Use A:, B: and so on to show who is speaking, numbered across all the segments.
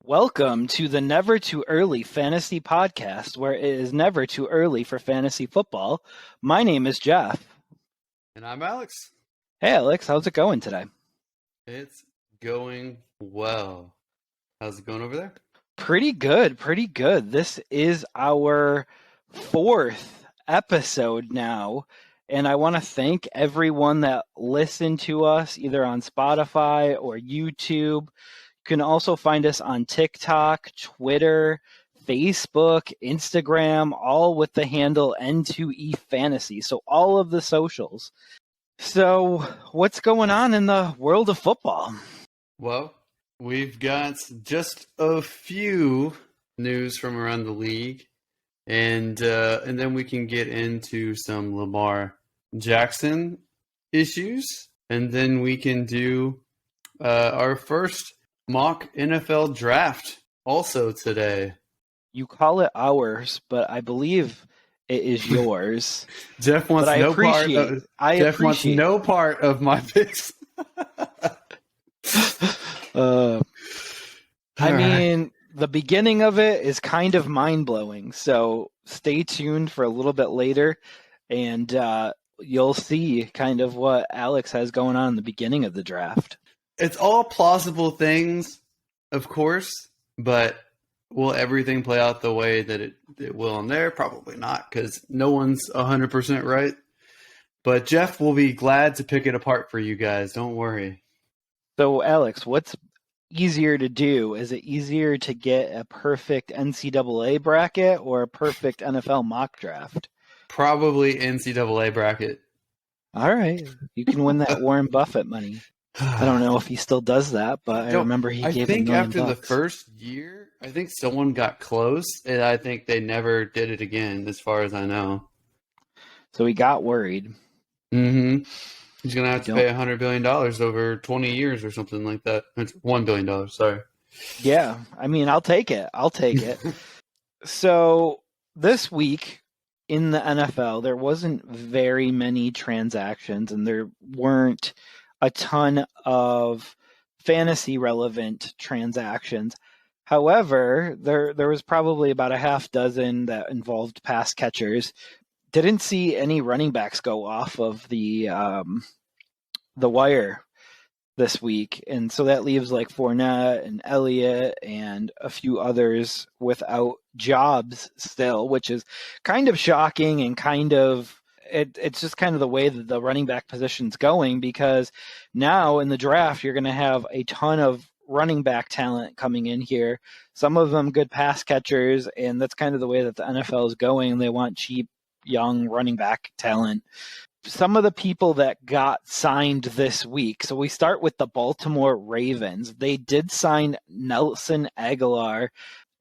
A: Welcome to the Never Too Early Fantasy Podcast, where it is never too early for fantasy football. My name is Jeff.
B: And I'm Alex.
A: Hey, Alex, how's it going today?
B: It's going well. How's it going over there?
A: Pretty good, pretty good. This is our fourth episode now, and I want to thank everyone that listened to us either on Spotify or YouTube. You can also find us on TikTok, Twitter, Facebook, Instagram, all with the handle N2EFantasy. So all of the socials. So what's going on in the world of football?
B: Well, we've got just a few news from around the league, and then we can get into some Lamar Jackson issues, and then we can do our first mock NFL draft also today.
A: You call it ours, but I believe it is yours.
B: Jeff wants no part of my picks.
A: I mean, the beginning of it is kind of mind-blowing, so stay tuned for a little bit later, and you'll see kind of what Alex has going on in the beginning of the draft.
B: It's all plausible things, of course, but will everything play out the way that it will in there? Probably not, because no one's 100% right. But Jeff will be glad to pick it apart for you guys. Don't worry.
A: So, Alex, what's easier to do? Is it easier to get a perfect NCAA bracket or a perfect NFL mock draft?
B: Probably NCAA bracket.
A: All right. You can win that Warren Buffett money. I don't know if he still does that, but I remember he gave $1 million.
B: I think after the first year, I think someone got close, and I think they never did it again, as far as I know.
A: So he got worried.
B: Mm-hmm. He's going to have to pay $100 billion over 20 years or something like that. It's $1 billion, sorry.
A: Yeah, I mean, I'll take it. So this week in the NFL, there wasn't very many transactions, and there weren't a ton of fantasy relevant transactions. However, there was probably about a half dozen that involved pass catchers. Didn't see any running backs go off of the wire this week, and so that leaves like Fournette and Elliott and a few others without jobs still, which is kind of shocking and kind of it's just kind of the way that the running back position's going, because now in the draft you're going to have a ton of running back talent coming in here. Some of them good pass catchers, and that's kind of the way that the NFL is going. They want cheap, young running back talent. Some of the people that got signed this week. So we start with the Baltimore Ravens. They did sign Nelson Aguilar.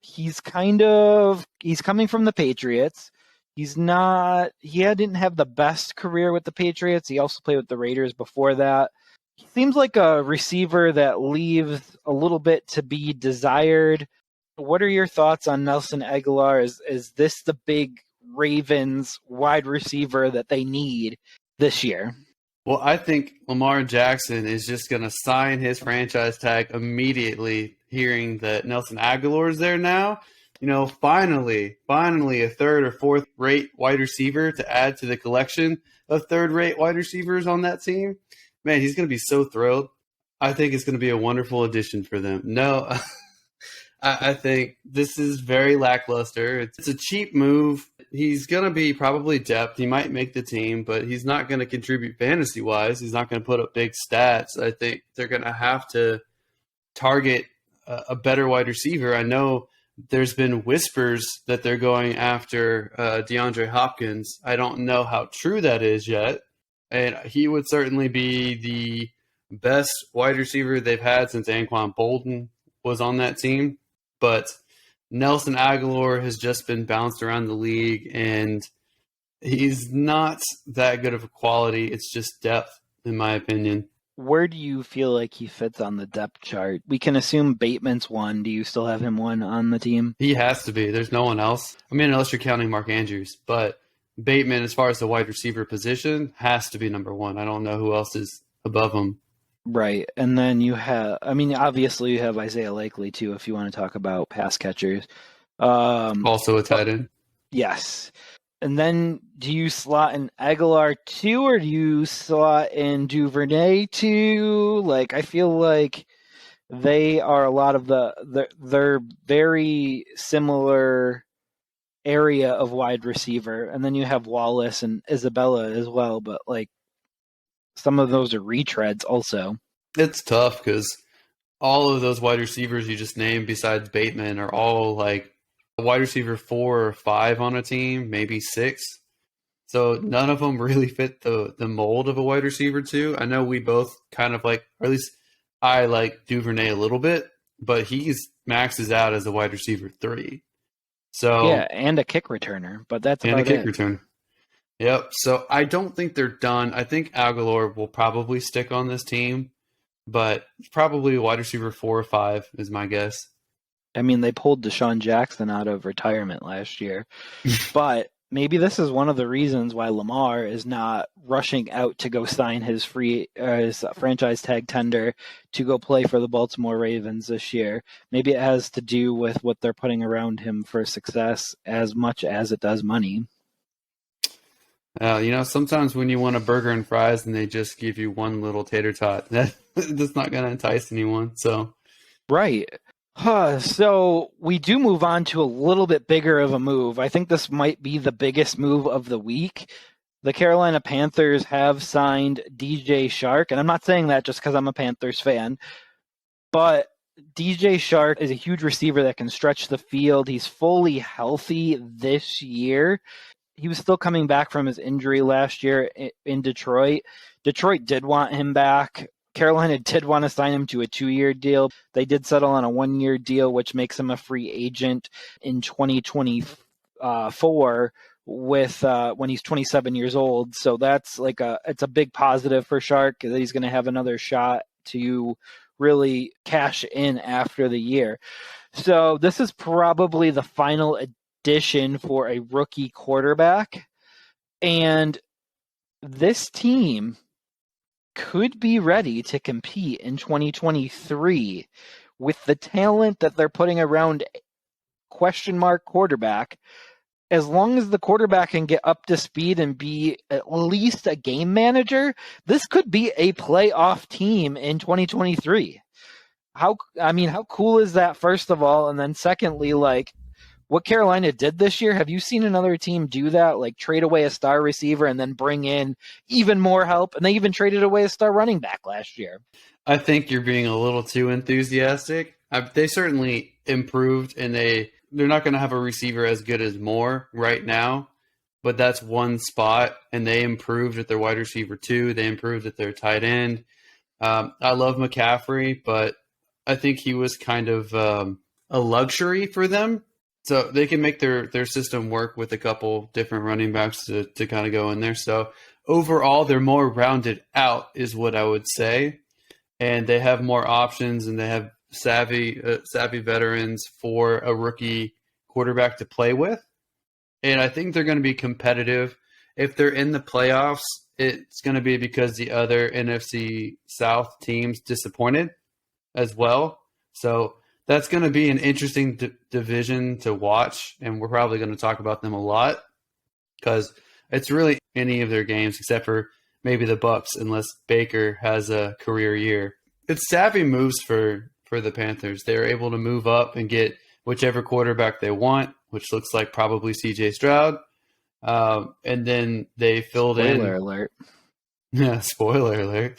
A: He's coming from the Patriots. He didn't have the best career with the Patriots. He also played with the Raiders before that. He seems like a receiver that leaves a little bit to be desired. What are your thoughts on Nelson Aguilar? Is this the big Ravens wide receiver that they need this year?
B: Well, I think Lamar Jackson is just going to sign his franchise tag immediately, hearing that Nelson Aguilar is there now. You know, finally a third or fourth rate wide receiver to add to the collection of third rate wide receivers on that team. Man, he's going to be so thrilled. I think it's going to be a wonderful addition for them. No, I think this is very lackluster. It's a cheap move. He's going to be probably depth. He might make the team, but he's not going to contribute fantasy-wise. He's not going to put up big stats. I think they're going to have to target a better wide receiver. I know there's been whispers that they're going after DeAndre Hopkins. I don't know how true that is yet. And he would certainly be the best wide receiver they've had since Anquan Bolden was on that team. But Nelson Aguilar has just been bounced around the league, and he's not that good of a quality. It's just depth, in my opinion.
A: Where do you feel like he fits on the depth chart? We can assume Bateman's one. Do you still have him one on the team?
B: He has to be. There's no one else. I mean, unless you're counting Mark Andrews. But Bateman, as far as the wide receiver position, has to be number one. I don't know who else is above him.
A: Right. And then you have, I mean, obviously you have Isaiah Likely too, if you want to talk about pass catchers.
B: Also a
A: But
B: tight end.
A: yes. And then do you slot in Aguilar too, or do you slot in Duvernay too? Like, I feel like they are a lot of they're very similar area of wide receiver. And then you have Wallace and Isabella as well, but like some of those are retreads also.
B: It's tough because all of those wide receivers you just named, besides Bateman, are all like a wide receiver 4 or 5 on a team, maybe 6. So none of them really fit the mold of a wide receiver too. I know we both kind of like, or at least I like Duvernay a little bit, but he's maxes out as a wide receiver 3.
A: Yeah,
B: So
A: and a kick returner, but that's
B: and a
A: about
B: kick
A: it.
B: return. Yep. So I don't think they're done. I think Aguilar will probably stick on this team, but probably wide receiver 4 or 5 is my guess.
A: I mean, they pulled Deshaun Jackson out of retirement last year, but maybe this is one of the reasons why Lamar is not rushing out to go sign his franchise tag tender to go play for the Baltimore Ravens this year. Maybe it has to do with what they're putting around him for success as much as it does money.
B: Sometimes when you want a burger and fries and they just give you one little tater tot, that's not going to entice anyone. So,
A: Right. So we do move on to a little bit bigger of a move. I think this might be the biggest move of the week. The Carolina Panthers have signed DJ Shark, and I'm not saying that just because I'm a Panthers fan, but DJ Shark is a huge receiver that can stretch the field. He's fully healthy this year. He was still coming back from his injury last year in Detroit. Detroit did want him back. Carolina did want to sign him to a 2-year deal. They did settle on a 1-year deal, which makes him a free agent in 2024 with when he's 27 years old. So that's it's a big positive for Shark that he's going to have another shot to really cash in after the year. So this is probably the final addition for a rookie quarterback. And this team could be ready to compete in 2023 with the talent that they're putting around question mark quarterback. As long as the quarterback can get up to speed and be at least a game manager, this could be a playoff team in 2023. How cool is that, first of all? And then secondly, like, what Carolina did this year, have you seen another team do that? Like trade away a star receiver and then bring in even more help? And they even traded away a star running back last year.
B: I think you're being a little too enthusiastic. They certainly improved, and they're not going to have a receiver as good as Moore right now, but that's one spot, and they improved at their wide receiver too. They improved at their tight end. I love McCaffrey, but I think he was kind of a luxury for them. So they can make their system work with a couple different running backs to kind of go in there. So overall, they're more rounded out is what I would say. And they have more options, and they have savvy veterans for a rookie quarterback to play with. And I think they're going to be competitive. If they're in the playoffs, it's going to be because the other NFC South teams disappointed as well. So that's going to be an interesting division to watch, and we're probably going to talk about them a lot because it's really any of their games except for maybe the Bucks, unless Baker has a career year. It's savvy moves for the Panthers. They're able to move up and get whichever quarterback they want, which looks like probably C.J. Stroud. And then they filled in.
A: Spoiler alert.
B: Yeah, spoiler alert.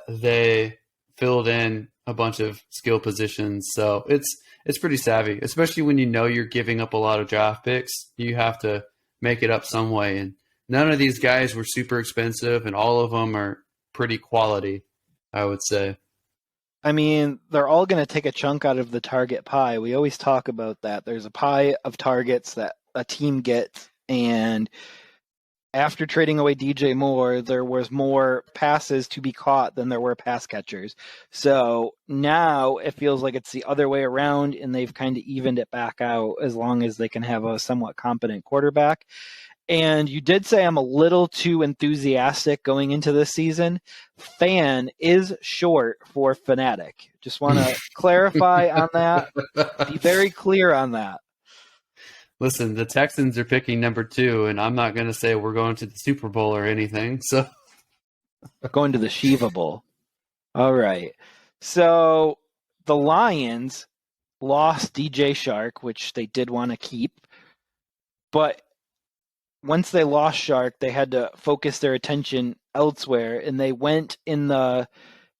B: They filled in a bunch of skill positions, so it's pretty savvy, especially when you know you're giving up a lot of draft picks. You have to make it up some way, and none of these guys were super expensive, and all of them are pretty quality, I would say.
A: I mean, they're all going to take a chunk out of the target pie. We always talk about that. There's a pie of targets that a team gets, and after trading away DJ Moore, there was more passes to be caught than there were pass catchers. So now it feels like it's the other way around, and they've kind of evened it back out as long as they can have a somewhat competent quarterback. And you did say I'm a little too enthusiastic going into this season. Fan is short for fanatic. Just want to clarify on that. Be very clear on that.
B: Listen, the Texans are picking number 2, and I'm not going to say we're going to the Super Bowl or anything. So
A: Going to the Shiva Bowl. All right. So the Lions lost DJ Shark, which they did want to keep. But once they lost Shark, they had to focus their attention elsewhere, and they went in the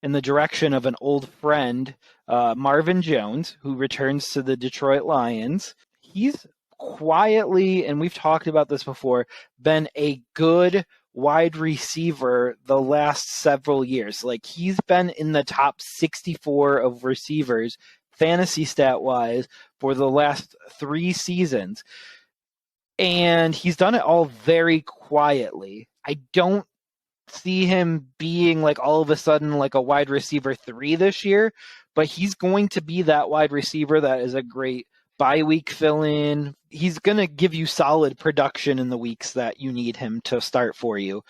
A: direction of an old friend, Marvin Jones, who returns to the Detroit Lions. He's quietly, and we've talked about this before, been a good wide receiver the last several years. Like, he's been in the top 64 of receivers, fantasy stat wise, for the last 3 seasons. And he's done it all very quietly. I don't see him being like all of a sudden like a wide receiver 3 this year, but he's going to be that wide receiver that is a great bye week fill in. He's going to give you solid production in the weeks that you need him to start for you.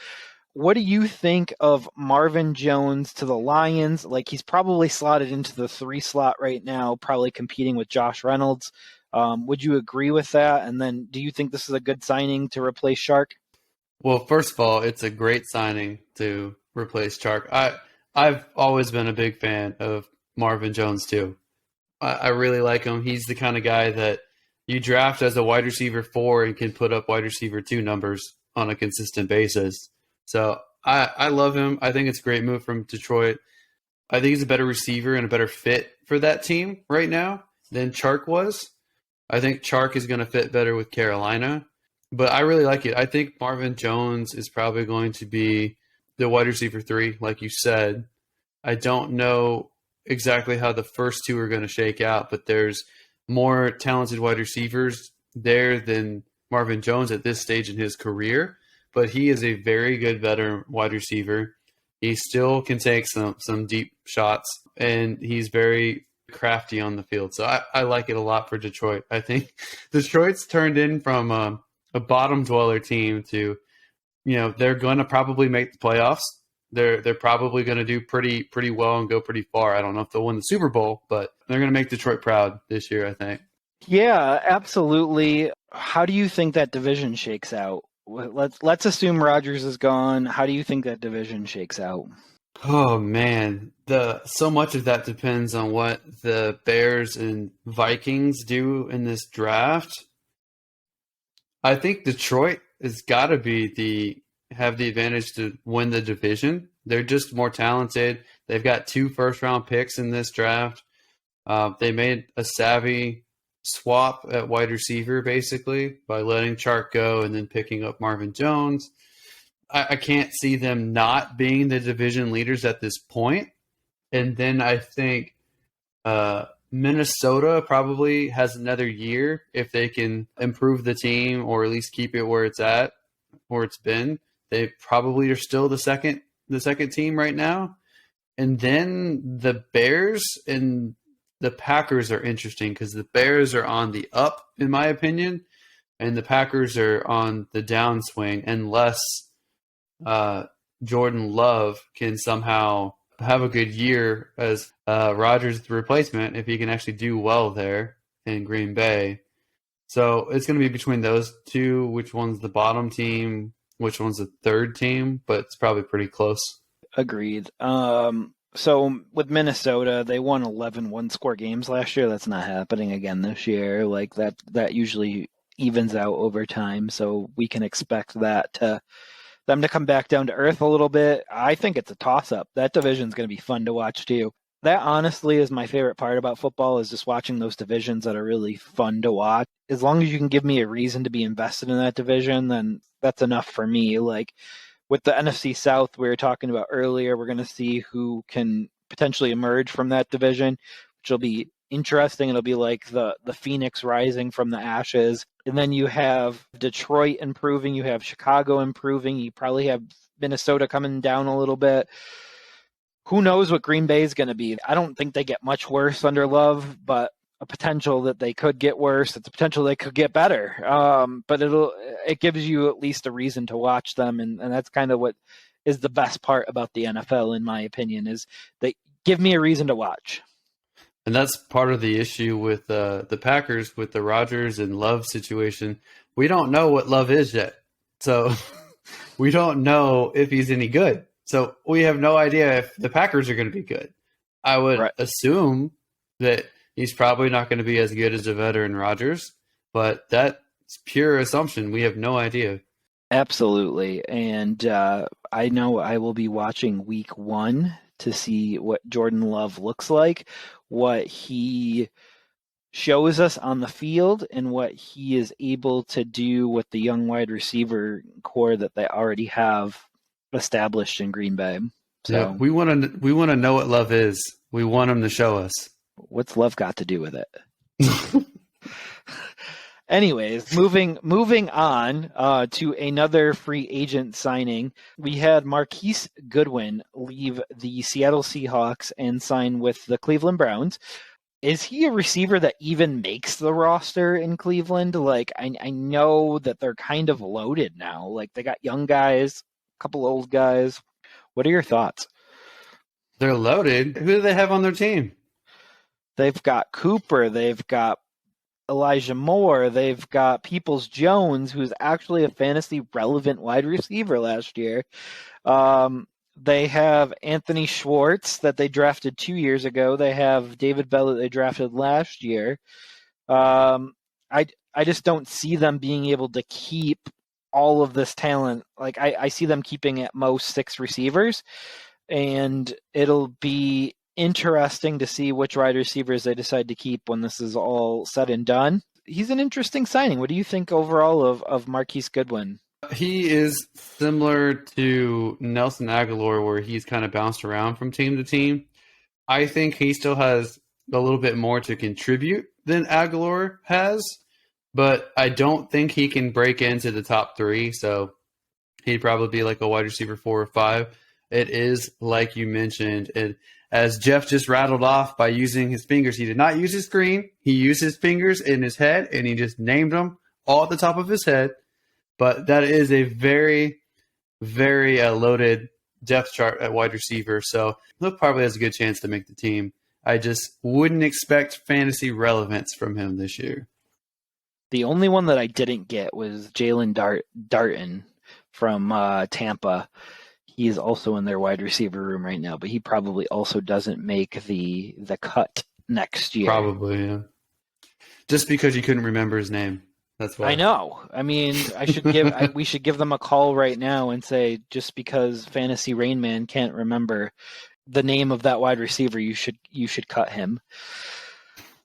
A: What do you think of Marvin Jones to the Lions? Like, he's probably slotted into the 3 slot right now, probably competing with Josh Reynolds. Would you agree with that? And then do you think this is a good signing to replace Shark?
B: Well, first of all, it's a great signing to replace Chark. I've always been a big fan of Marvin Jones too. I really like him. He's the kind of guy that you draft as a wide receiver 4 and can put up wide receiver 2 numbers on a consistent basis. So I love him. I think it's a great move from Detroit. I think he's a better receiver and a better fit for that team right now than Chark was. I think Chark is going to fit better with Carolina. But I really like it. I think Marvin Jones is probably going to be the wide receiver 3, like you said. I don't know exactly how the first 2 are going to shake out, but there's more talented wide receivers there than Marvin Jones at this stage in his career. But he is a very good veteran wide receiver. He still can take some deep shots, and he's very crafty on the field. So I like it a lot for Detroit. I think Detroit's turned in from a bottom dweller team to, they're going to probably make the playoffs. They're probably going to do pretty well and go pretty far. I don't know if they'll win the Super Bowl, but they're going to make Detroit proud this year, I think.
A: Yeah, absolutely. How do you think that division shakes out? Let's assume Rodgers is gone. How do you think that division shakes out?
B: Oh man, so much of that depends on what the Bears and Vikings do in this draft. I think Detroit has got to have the advantage to win the division. They're just more talented. They've got 2 first-round picks in this draft. They made a savvy swap at wide receiver, basically, by letting Chark go and then picking up Marvin Jones. I can't see them not being the division leaders at this point. And then I think Minnesota probably has another year if they can improve the team or at least keep it where it's at, where it's been. They probably are still the second team right now. And then the Bears and the Packers are interesting because the Bears are on the up, in my opinion, and the Packers are on the downswing unless Jordan Love can somehow have a good year as Rodgers' replacement if he can actually do well there in Green Bay. So it's going to be between those 2, which one's the bottom team, which one's the third team, but it's probably pretty close.
A: Agreed. So with Minnesota, they won 11 one-score games last year. That's not happening again this year. Like that usually evens out over time, so we can expect them to come back down to earth a little bit. I think it's a toss-up. That division's going to be fun to watch too. That honestly is my favorite part about football, is just watching those divisions that are really fun to watch. As long as you can give me a reason to be invested in that division, then that's enough for me. Like with the NFC South we were talking about earlier, we're going to see who can potentially emerge from that division, which will be interesting. It'll be like the Phoenix rising from the ashes. And then you have Detroit improving, you have Chicago improving, you probably have Minnesota coming down a little bit. Who knows what Green Bay is going to be? I don't think they get much worse under Love, but a potential that they could get worse. It's a potential they could get better. But it gives you at least a reason to watch them, and that's kind of what is the best part about the NFL, in my opinion, is they give me a reason to watch.
B: And that's part of the issue with the Packers, with the Rodgers and Love situation. We don't know what Love is yet. So we don't know if he's any good. So we have no idea if the Packers are going to be good. I would assume that he's probably not going to be as good as a veteran Rodgers, but that's pure assumption. We have no idea.
A: Absolutely. And I know I will be watching week 1 to see what Jordan Love looks like, what he shows us on the field, and what he is able to do with the young wide receiver core that they already have established in Green Bay. So
B: yeah, we want to know what Love is. We want him to show us.
A: What's Love got to do with it? Anyways, moving on to another free agent signing. We had Marquise Goodwin leave the Seattle Seahawks and sign with the Cleveland Browns. Is he a receiver that even makes the roster in Cleveland? Like, I know that they're kind of loaded now. Like, they got young guys, a couple old guys. What are your thoughts?
B: They're loaded. Who do they have on their team?
A: They've got Cooper. They've got Elijah Moore. They've got Peoples-Jones, who's actually a fantasy relevant wide receiver last year. They have Anthony Schwartz that they drafted 2 years ago. They have David Bell that they drafted last year. I just don't see them being able to keep all of this talent. Like, I see them keeping at most 6 receivers, and it'll be interesting to see which wide receivers they decide to keep when this is all said and done. He's an interesting signing. What do you think overall of Marquise Goodwin?
B: He is similar to Nelson Aguilar, where he's kind of bounced around from team to team. I think he still has a little bit more to contribute than Aguilar has, but I don't think he can break into the top 3, so he'd probably be like a wide receiver 4 or 5. It is, like you mentioned, as Jeff just rattled off by using his fingers. He did not use his screen. He used his fingers in his head, and he just named them all at the top of his head. But that is a very, very loaded depth chart at wide receiver. So he probably has a good chance to make the team. I just wouldn't expect fantasy relevance from him this year.
A: The only one that I didn't get was Jalen Darton from Tampa. He is also in their wide receiver room right now, but he probably also doesn't make the cut next year.
B: Probably, yeah. Just because you couldn't remember his name. That's why.
A: I know. I mean, we should give them a call right now and say, just because Fantasy Rain Man can't remember the name of that wide receiver, you should cut him.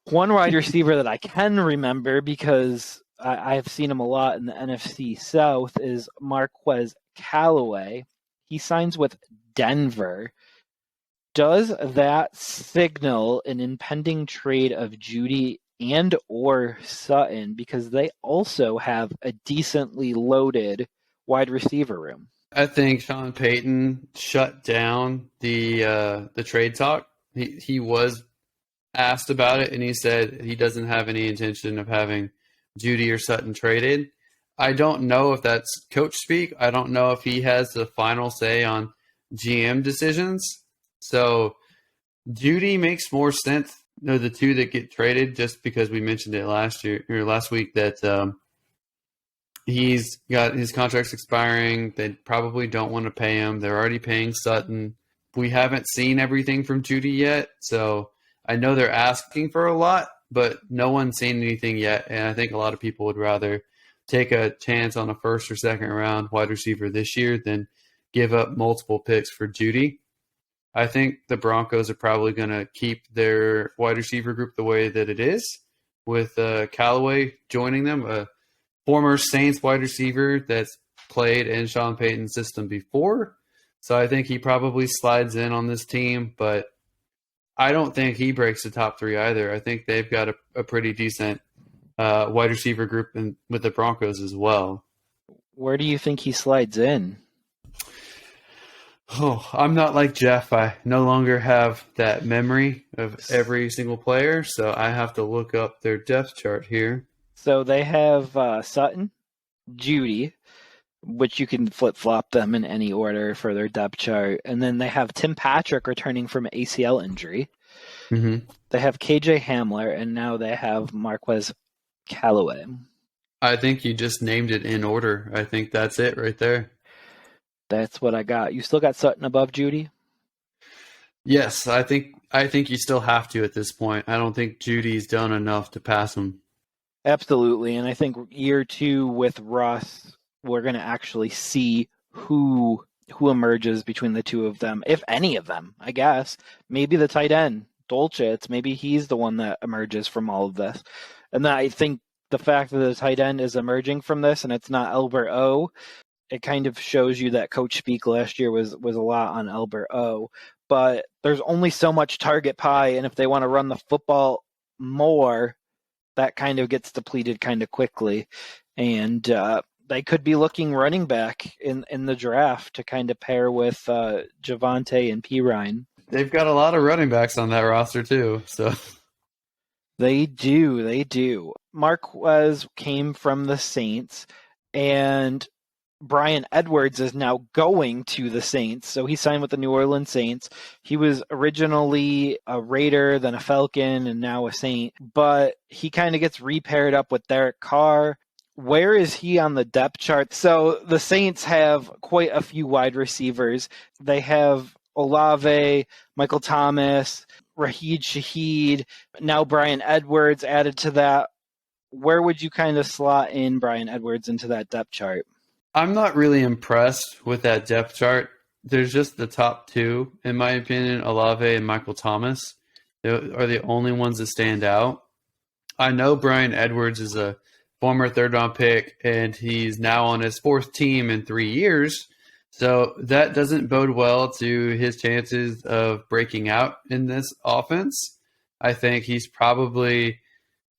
A: One wide receiver that I can remember, because I have seen him a lot in the NFC South, is Marquez Callaway. He signs with Denver. Does that signal an impending trade of Judy and or Sutton, because they also have a decently loaded wide receiver room?
B: I think Sean Payton shut down the trade talk. He was asked about it, and he said he doesn't have any intention of having Judy or Sutton traded. I don't know if that's coach speak. I don't know if he has the final say on GM decisions. So Judy makes more sense. The two that get traded, just because we mentioned it last week that he's got his contract's expiring. They probably don't want to pay him. They're already paying Sutton. We haven't seen everything from Judy yet, so I know they're asking for a lot, but no one's seen anything yet. And I think a lot of people would rather take a chance on a first or second round wide receiver this year than give up multiple picks for Judy. I think the Broncos are probably going to keep their wide receiver group the way that it is, with Callaway joining them, a former Saints wide receiver that's played in Sean Payton's system before. So I think he probably slides in on this team, but I don't think he breaks the top 3 either. I think they've got a pretty decent wide receiver group with the Broncos as well.
A: Where do you think he slides in?
B: Oh, I'm not like Jeff. I no longer have that memory of every single player, so I have to look up their depth chart here.
A: So they have Sutton, Judy, which you can flip flop them in any order for their depth chart, and then they have Tim Patrick returning from ACL injury.
B: Mm-hmm.
A: They have KJ Hamler, and now they have Marquez Callaway.
B: I think you just named it in order. I think that's it right there.
A: That's what I got. You still got Sutton above Judy?
B: Yes, I think you still have to at this point. I don't think Judy's done enough to pass him.
A: Absolutely. And I think year 2 with Russ, we're going to actually see who emerges between the two of them, if any of them, I guess. Maybe the tight end, Dolchitz, maybe he's the one that emerges from all of this. And then I think the fact that the tight end is emerging from this and it's not Albert O, it kind of shows you that coach speak last year was a lot on Albert O. But there's only so much target pie, and if they want to run the football more, that kind of gets depleted kind of quickly. And they could be looking running back in the draft to kind of pair with Javante and Pirine.
B: They've got a lot of running backs on that roster too. So
A: They do. Marquez came from the Saints, and Brian Edwards is now going to the Saints. So he signed with the New Orleans Saints. He was originally a Raider, then a Falcon, and now a Saint. But he kind of gets repaired up with Derek Carr. Where is he on the depth chart? So the Saints have quite a few wide receivers. They have Olave, Michael Thomas, Raheed Shaheed, now Brian Edwards added to that. Where would you kind of slot in Brian Edwards into that depth chart?
B: I'm not really impressed with that depth chart. There's just the top two, in my opinion, Olave and Michael Thomas. They are the only ones that stand out. I know Brian Edwards is a former third-round pick, and he's now on his fourth team in 3 years. So that doesn't bode well to his chances of breaking out in this offense. I think he's probably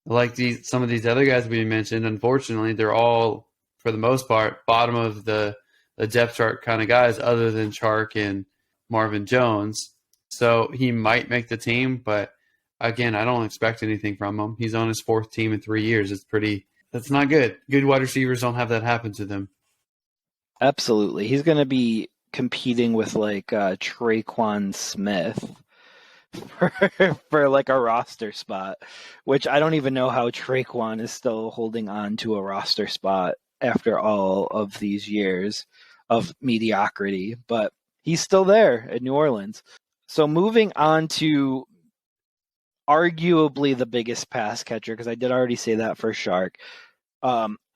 B: like some of these other guys we mentioned. Unfortunately, they're all, for the most part, bottom of the depth chart kind of guys, other than Chark and Marvin Jones. So he might make the team, but again, I don't expect anything from him. He's on his fourth team in 3 years. That's not good. Good wide receivers don't have that happen to them.
A: Absolutely. He's going to be competing with like Traquan Smith for like a roster spot, which I don't even know how Traquan is still holding on to a roster spot after all of these years of mediocrity, but he's still there at New Orleans. So moving on to arguably the biggest pass catcher, because I did already say that for Shark.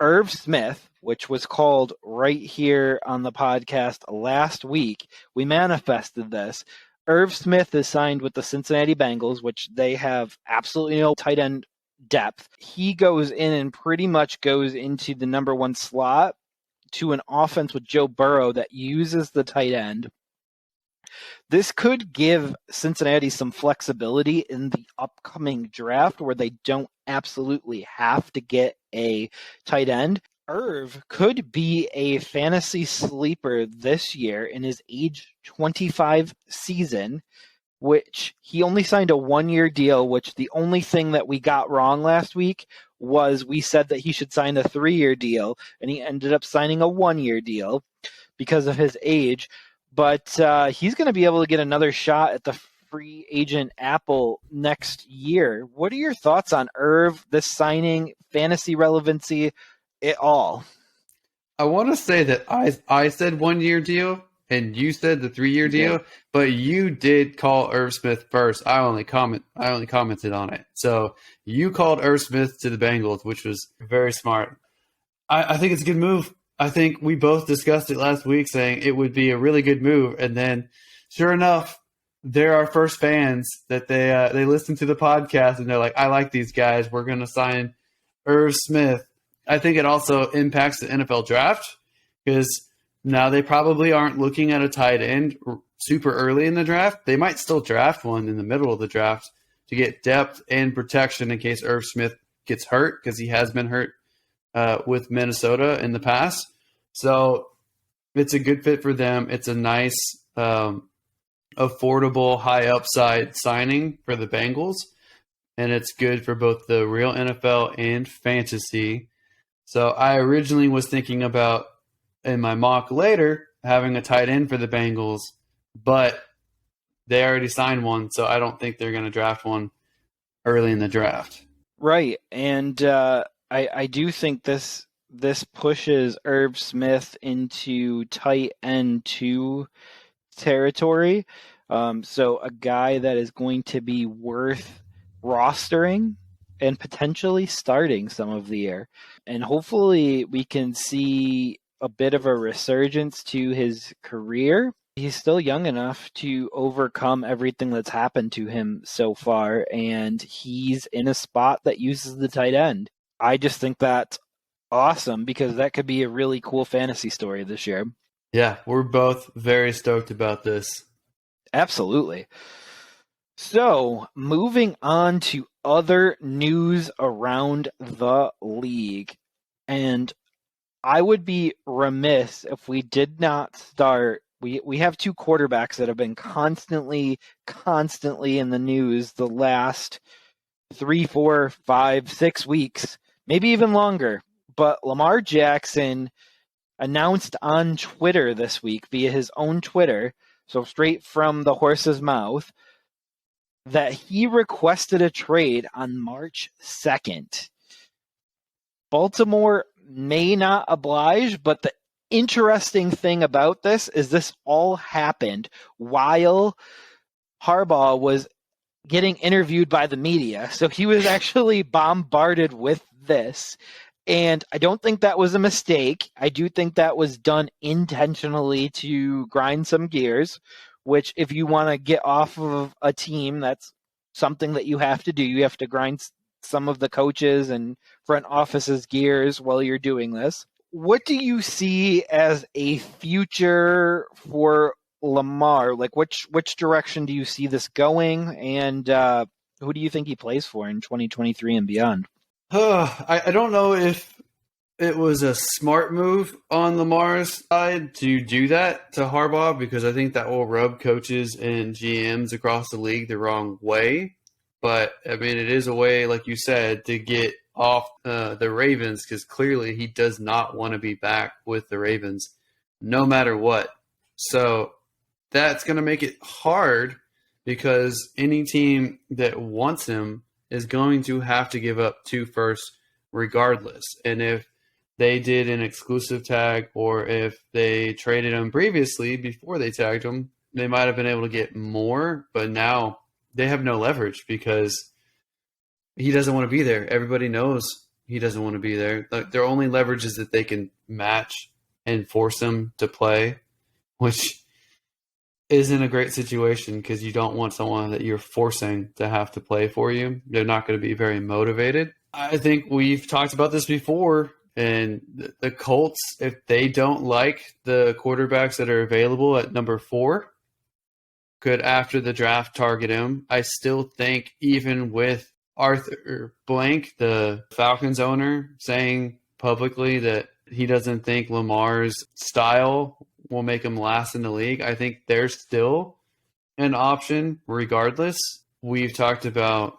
A: Irv Smith, which was called right here on the podcast last week. We manifested this. Irv Smith is signed with the Cincinnati Bengals, which they have absolutely no tight end depth. He goes in and pretty much goes into the number one slot to an offense with Joe Burrow that uses the tight end. This could give Cincinnati some flexibility in the upcoming draft where they don't absolutely have to get a tight end. Irv could be a fantasy sleeper this year in his age 25 season, which he only signed a 1-year deal, which the only thing that we got wrong last week was we said that he should sign a 3-year deal, and he ended up signing a 1-year deal because of his age. But he's going to be able to get another shot at the free agent Apple next year. What are your thoughts on Irv, this signing, fantasy relevancy, it all?
B: I want to say that I said 1-year deal and you said the 3-year deal, but you did call Irv Smith first. I only commented on it. So you called Irv Smith to the Bengals, which was very smart. I think it's a good move. I think we both discussed it last week, saying it would be a really good move, and then sure enough, they're our first fans that they listen to the podcast and they're like, I like these guys. We're going to sign Irv Smith. I think it also impacts the NFL draft because now they probably aren't looking at a tight end super early in the draft. They might still draft one in the middle of the draft to get depth and protection in case Irv Smith gets hurt, because he has been hurt with Minnesota in the past. So it's a good fit for them. It's a nice affordable, high upside signing for the Bengals, and it's good for both the real NFL and fantasy. So I originally was thinking about, in my mock later, having a tight end for the Bengals, but they already signed one, so I don't think they're going to draft one early in the draft.
A: Right, and I do think this pushes Irv Smith into tight end 2 territory. So a guy that is going to be worth rostering and potentially starting some of the year. And hopefully we can see a bit of a resurgence to his career. He's still young enough to overcome everything that's happened to him so far, and he's in a spot that uses the tight end. I just think that's awesome because that could be a really cool fantasy story this year.
B: Yeah, we're both very stoked about this.
A: Absolutely. So, moving on to other news around the league. And I would be remiss if we did not start. We have 2 quarterbacks that have been constantly in the news the last 3, 4, 5, 6 weeks, maybe even longer. But Lamar Jackson announced on Twitter this week via his own Twitter, so straight from the horse's mouth, that he requested a trade on March 2nd. Baltimore may not oblige, but the interesting thing about this is this all happened while Harbaugh was getting interviewed by the media. So he was actually bombarded with this. And I don't think that was a mistake. I do think that was done intentionally to grind some gears, which if you want to get off of a team, that's something that you have to do. You have to grind some of the coaches and front office's gears while you're doing this. What do you see as a future for Lamar? Like which direction do you see this going? And who do you think he plays for in 2023 and beyond?
B: I don't know if it was a smart move on Lamar's side to do that to Harbaugh, because I think that will rub coaches and GMs across the league the wrong way. But, I mean, it is a way, like you said, to get off the Ravens, because clearly he does not want to be back with the Ravens no matter what. So that's going to make it hard, because any team that wants him is going to have to give up 2 firsts regardless. And if they did an exclusive tag, or if they traded him previously before they tagged him, they might have been able to get more, but now they have no leverage because he doesn't want to be there. Everybody knows he doesn't want to be there. Their only leverage is that they can match and force him to play, which isn't a great situation because you don't want someone that you're forcing to have to play for you. They're not going to be very motivated. I think we've talked about this before, and the Colts, if they don't like the quarterbacks that are available at number 4, could, after the draft, target him. I still think, even with Arthur Blank, the Falcons owner, saying publicly that he doesn't think Lamar's style will make him last in the league, I think there's still an option regardless. We've talked about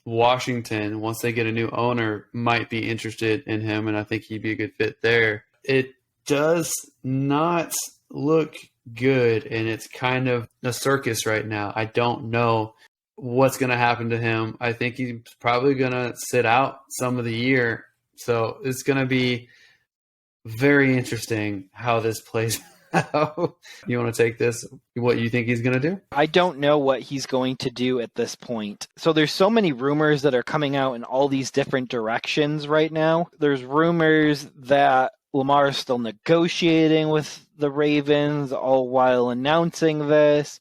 B: Washington, once they get a new owner, might be interested in him, and I think he'd be a good fit there. It does not look good, and it's kind of a circus right now. I don't know what's going to happen to him. I think he's probably going to sit out some of the year, so it's going to be very interesting how this plays out. You want to take this? What you think he's going to do?
A: I don't know what he's going to do at this point. So there's so many rumors that are coming out in all these different directions right now. There's rumors that Lamar is still negotiating with the Ravens all while announcing this.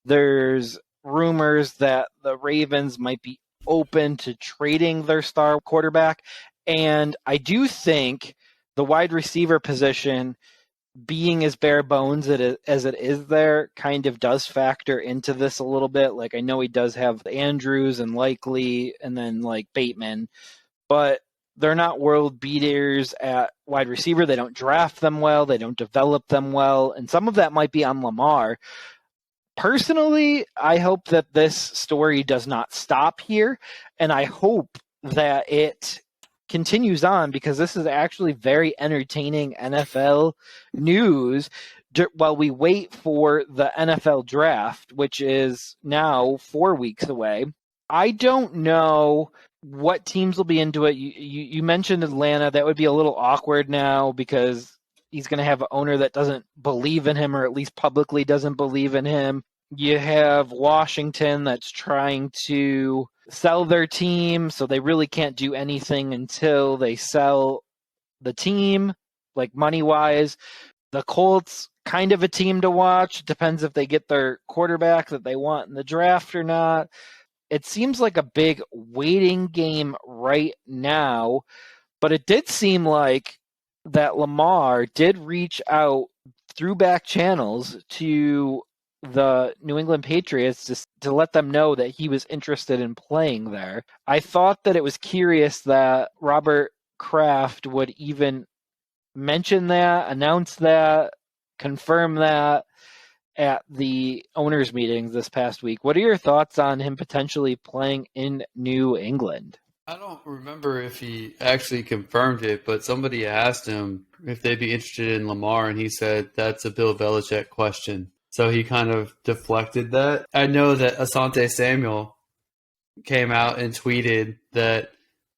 A: There's rumors that the Ravens might be open to trading their star quarterback. And I do think the wide receiver position, being as bare bones as it is there, kind of does factor into this a little bit. Like, I know he does have Andrews and Likely and then like Bateman, but they're not world beaters at wide receiver. They don't draft them well. They don't develop them well. And some of that might be on Lamar. Personally, I hope that this story does not stop here. And I hope that it continues on, because this is actually very entertaining NFL news while we wait for the NFL draft, which is now 4 weeks away. I don't know what teams will be into it. You mentioned Atlanta. That would be a little awkward now because he's going to have an owner that doesn't believe in him, or at least publicly doesn't believe in him. You have Washington that's trying to sell their team, so they really can't do anything until they sell the team, like money-wise. The Colts, kind of a team to watch. Depends if they get their quarterback that they want in the draft or not. It seems like a big waiting game right now, but it did seem like that Lamar did reach out through back channels to the New England Patriots to let them know that he was interested in playing there. I thought that it was curious that Robert Kraft would even mention that, announce that, confirm that at the owners' meetings this past week. What are your thoughts on him potentially playing in New England?
B: I don't remember if he actually confirmed it, but somebody asked him if they'd be interested in Lamar, and he said that's a Bill Belichick question. So he kind of deflected that. I know that Asante Samuel came out and tweeted that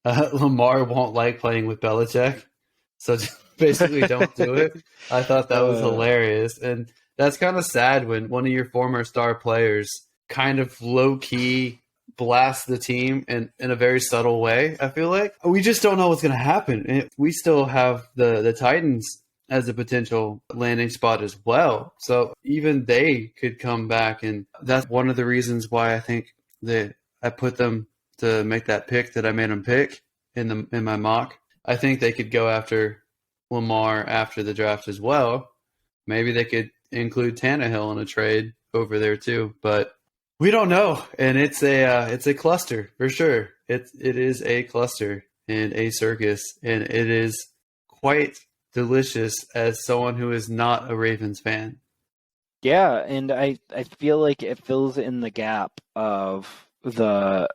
B: Lamar won't like playing with Belichick. So basically don't do it. I thought that was hilarious. And that's kind of sad when one of your former star players kind of low-key blasts the team in a very subtle way, I feel like. We just don't know what's going to happen. We still have the Titans as a potential landing spot as well. So even they could come back, and that's one of the reasons why I think that I put them to make that pick that I made them pick in my mock. I think they could go after Lamar after the draft as well. Maybe they could include Tannehill in a trade over there too, but we don't know. And it's a cluster for sure. It is a cluster and a circus, and it is quite delicious as someone who is not a Ravens fan.
A: Yeah, and I feel like it fills in the gap of the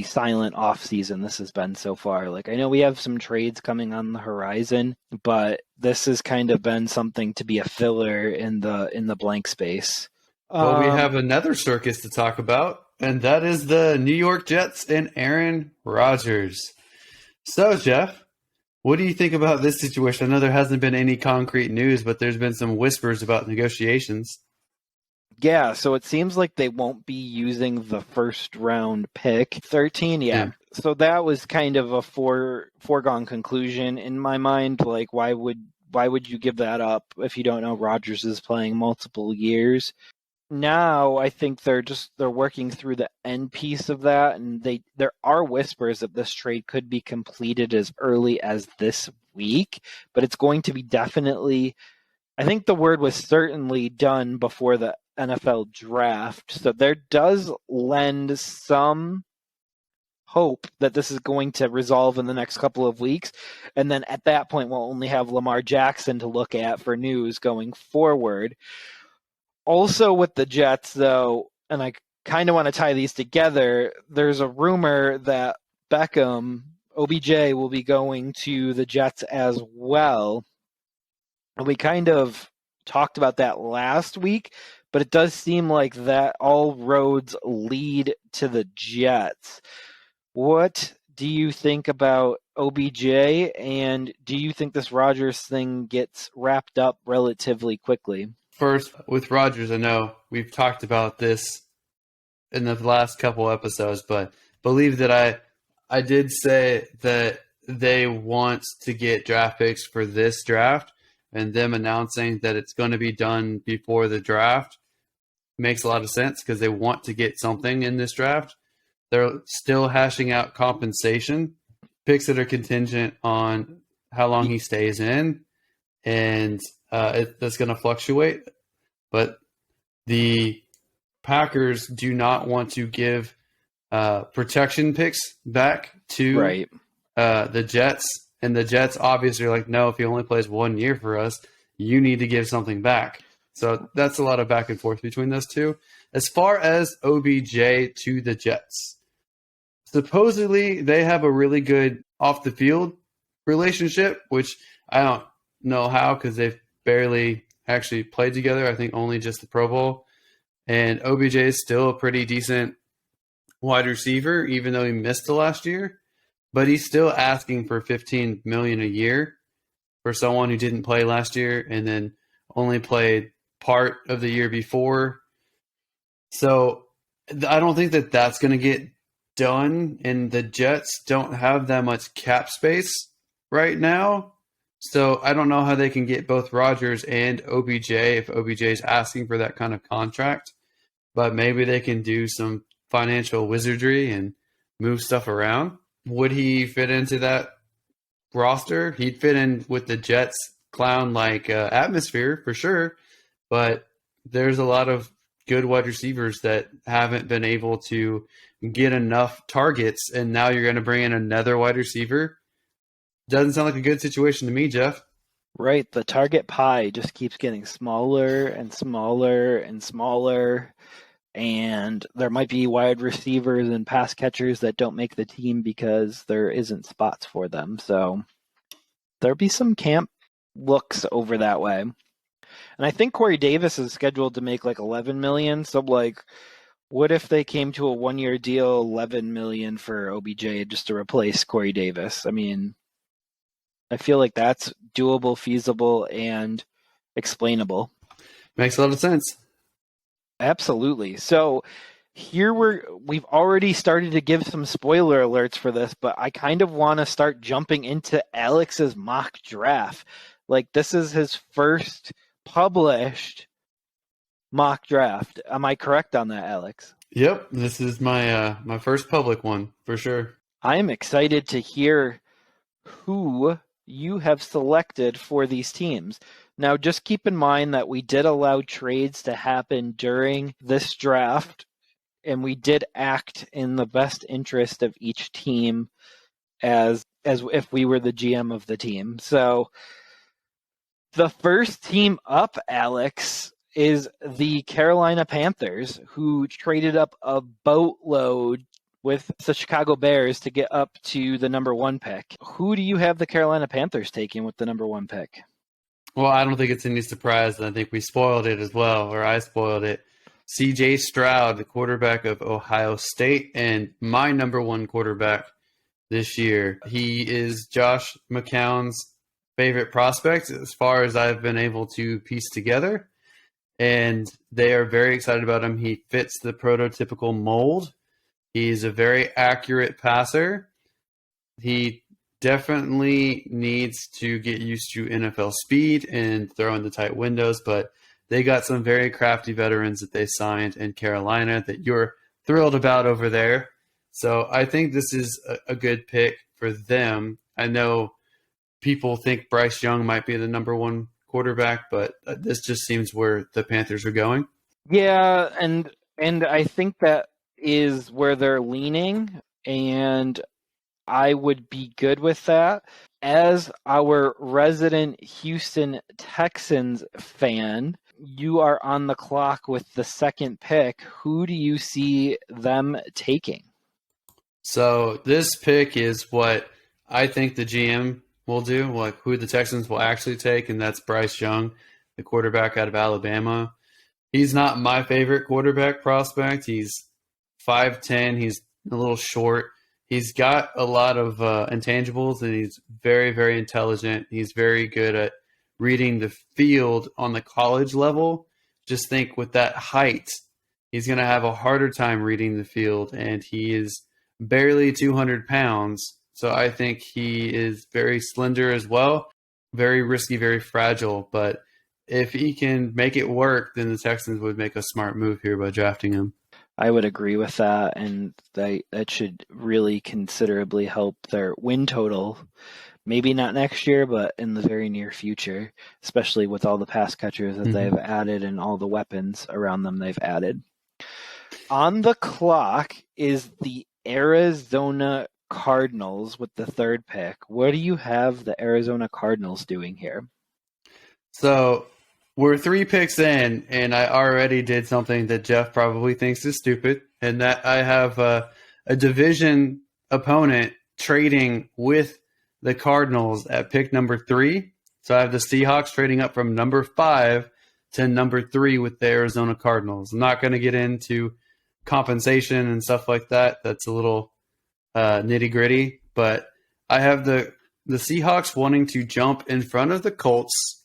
A: silent off season this has been so far. Like, I know we have some trades coming on the horizon, but this has kind of been something to be a filler in the blank space.
B: Well, we have another circus to talk about, and that is the New York Jets and Aaron Rodgers. So, Jeff, what do you think about this situation? I know there hasn't been any concrete news, but there's been some whispers about negotiations.
A: Yeah, so it seems like they won't be using the first round pick. 13, yeah. So that was kind of a foregone conclusion in my mind. Like, why would you give that up if you don't know Rodgers is playing multiple years? Now I think they're working through the end piece of that, and there are whispers that this trade could be completed as early as this week, but it's going to be definitely, I think the word was certainly done before the NFL draft. So there does lend some hope that this is going to resolve in the next couple of weeks. And then at that point, we'll only have Lamar Jackson to look at for news going forward. Also with the Jets, though, and I kind of want to tie these together, there's a rumor that Beckham, OBJ, will be going to the Jets as well. And we kind of talked about that last week, but it does seem like that all roads lead to the Jets. What do you think about OBJ, and do you think this Rodgers thing gets wrapped up relatively quickly?
B: First, with Rodgers, I know we've talked about this in the last couple episodes, but believe that I did say that they want to get draft picks for this draft, and them announcing that it's going to be done before the draft makes a lot of sense because they want to get something in this draft. They're still hashing out compensation, picks that are contingent on how long he stays in, and that's going to fluctuate. But the Packers do not want to give protection picks back to the Jets, and the Jets obviously are like, no, if he only plays 1 year for us, you need to give something back. So that's a lot of back and forth between those two. As far as OBJ to the Jets, supposedly they have a really good off the field relationship, which I don't know how because they've barely actually played together. I think only just the Pro Bowl. And OBJ is still a pretty decent wide receiver, even though he missed the last year. But he's still asking for $15 million a year for someone who didn't play last year and then only played part of the year before. So I don't think that that's going to get done, and the Jets don't have that much cap space right now. So I don't know how they can get both Rodgers and OBJ if OBJ is asking for that kind of contract. But maybe they can do some financial wizardry and move stuff around. Would he fit into that roster? He'd fit in with the Jets clown-like atmosphere for sure. But there's a lot of good wide receivers that haven't been able to get enough targets, and now you're going to bring in another wide receiver. Doesn't sound like a good situation to me, Jeff.
A: Right. The target pie just keeps getting smaller and smaller and smaller. And there might be wide receivers and pass catchers that don't make the team because there isn't spots for them. So there'll be some camp looks over that way. And I think Corey Davis is scheduled to make like $11 million. So like, what if they came to a 1-year deal, $11 million for OBJ just to replace Corey Davis? I mean, I feel like that's doable, feasible, and explainable.
B: Makes a lot of sense.
A: Absolutely. So here we've already started to give some spoiler alerts for this, but I kind of want to start jumping into Alex's mock draft. Like this is his first published mock draft. Am I correct on that, Alex?
B: Yep, this is my my first public one for sure.
A: I am excited to hear who you have selected for these teams. Now, just keep in mind that we did allow trades to happen during this draft, and we did act in the best interest of each team as if we were the GM of the team. So the first team up, Alex, is the Carolina Panthers, who traded up a boatload with the Chicago Bears to get up to the number 1 pick. Who do you have the Carolina Panthers taking with the number 1 pick?
B: Well, I don't think it's any surprise. I think we spoiled it as well, or I spoiled it. C.J. Stroud, the quarterback of Ohio State, and my number 1 quarterback this year. He is Josh McCown's favorite prospect as far as I've been able to piece together. And they are very excited about him. He fits the prototypical mold. He's a very accurate passer. He definitely needs to get used to NFL speed and throwing the tight windows, but they got some very crafty veterans that they signed in Carolina that you're thrilled about over there. So I think this is a good pick for them. I know people think Bryce Young might be the number 1 quarterback, but this just seems where the Panthers are going.
A: Yeah, and I think that is where they're leaning, and I would be good with that. As our resident Houston Texans fan, you are on the clock with the second pick. Who do you see them taking?
B: So this pick is what I think the GM will do, like who the Texans will actually take, and that's Bryce Young, the quarterback out of Alabama. He's not my favorite quarterback prospect. He's 5'10". He's a little short. He's got a lot of intangibles, and he's very, very intelligent. He's very good at reading the field on the college level. Just think with that height, he's going to have a harder time reading the field, and he is barely 200 pounds. So I think he is very slender as well, very risky, very fragile. But if he can make it work, then the Texans would make a smart move here by drafting him.
A: I would agree with that, and that should really considerably help their win total. Maybe not next year, but in the very near future, especially with all the pass catchers that they've added and all the weapons around them they've added. On the clock is the Arizona Cardinals with the third pick. What do you have the Arizona Cardinals doing here?
B: So we're 3 picks in, and I already did something that Jeff probably thinks is stupid, and that I have a division opponent trading with the Cardinals at pick number 3. So I have the Seahawks trading up from number 5 to number 3 with the Arizona Cardinals. I'm not going to get into compensation and stuff like that. That's a little nitty gritty, but I have the Seahawks wanting to jump in front of the Colts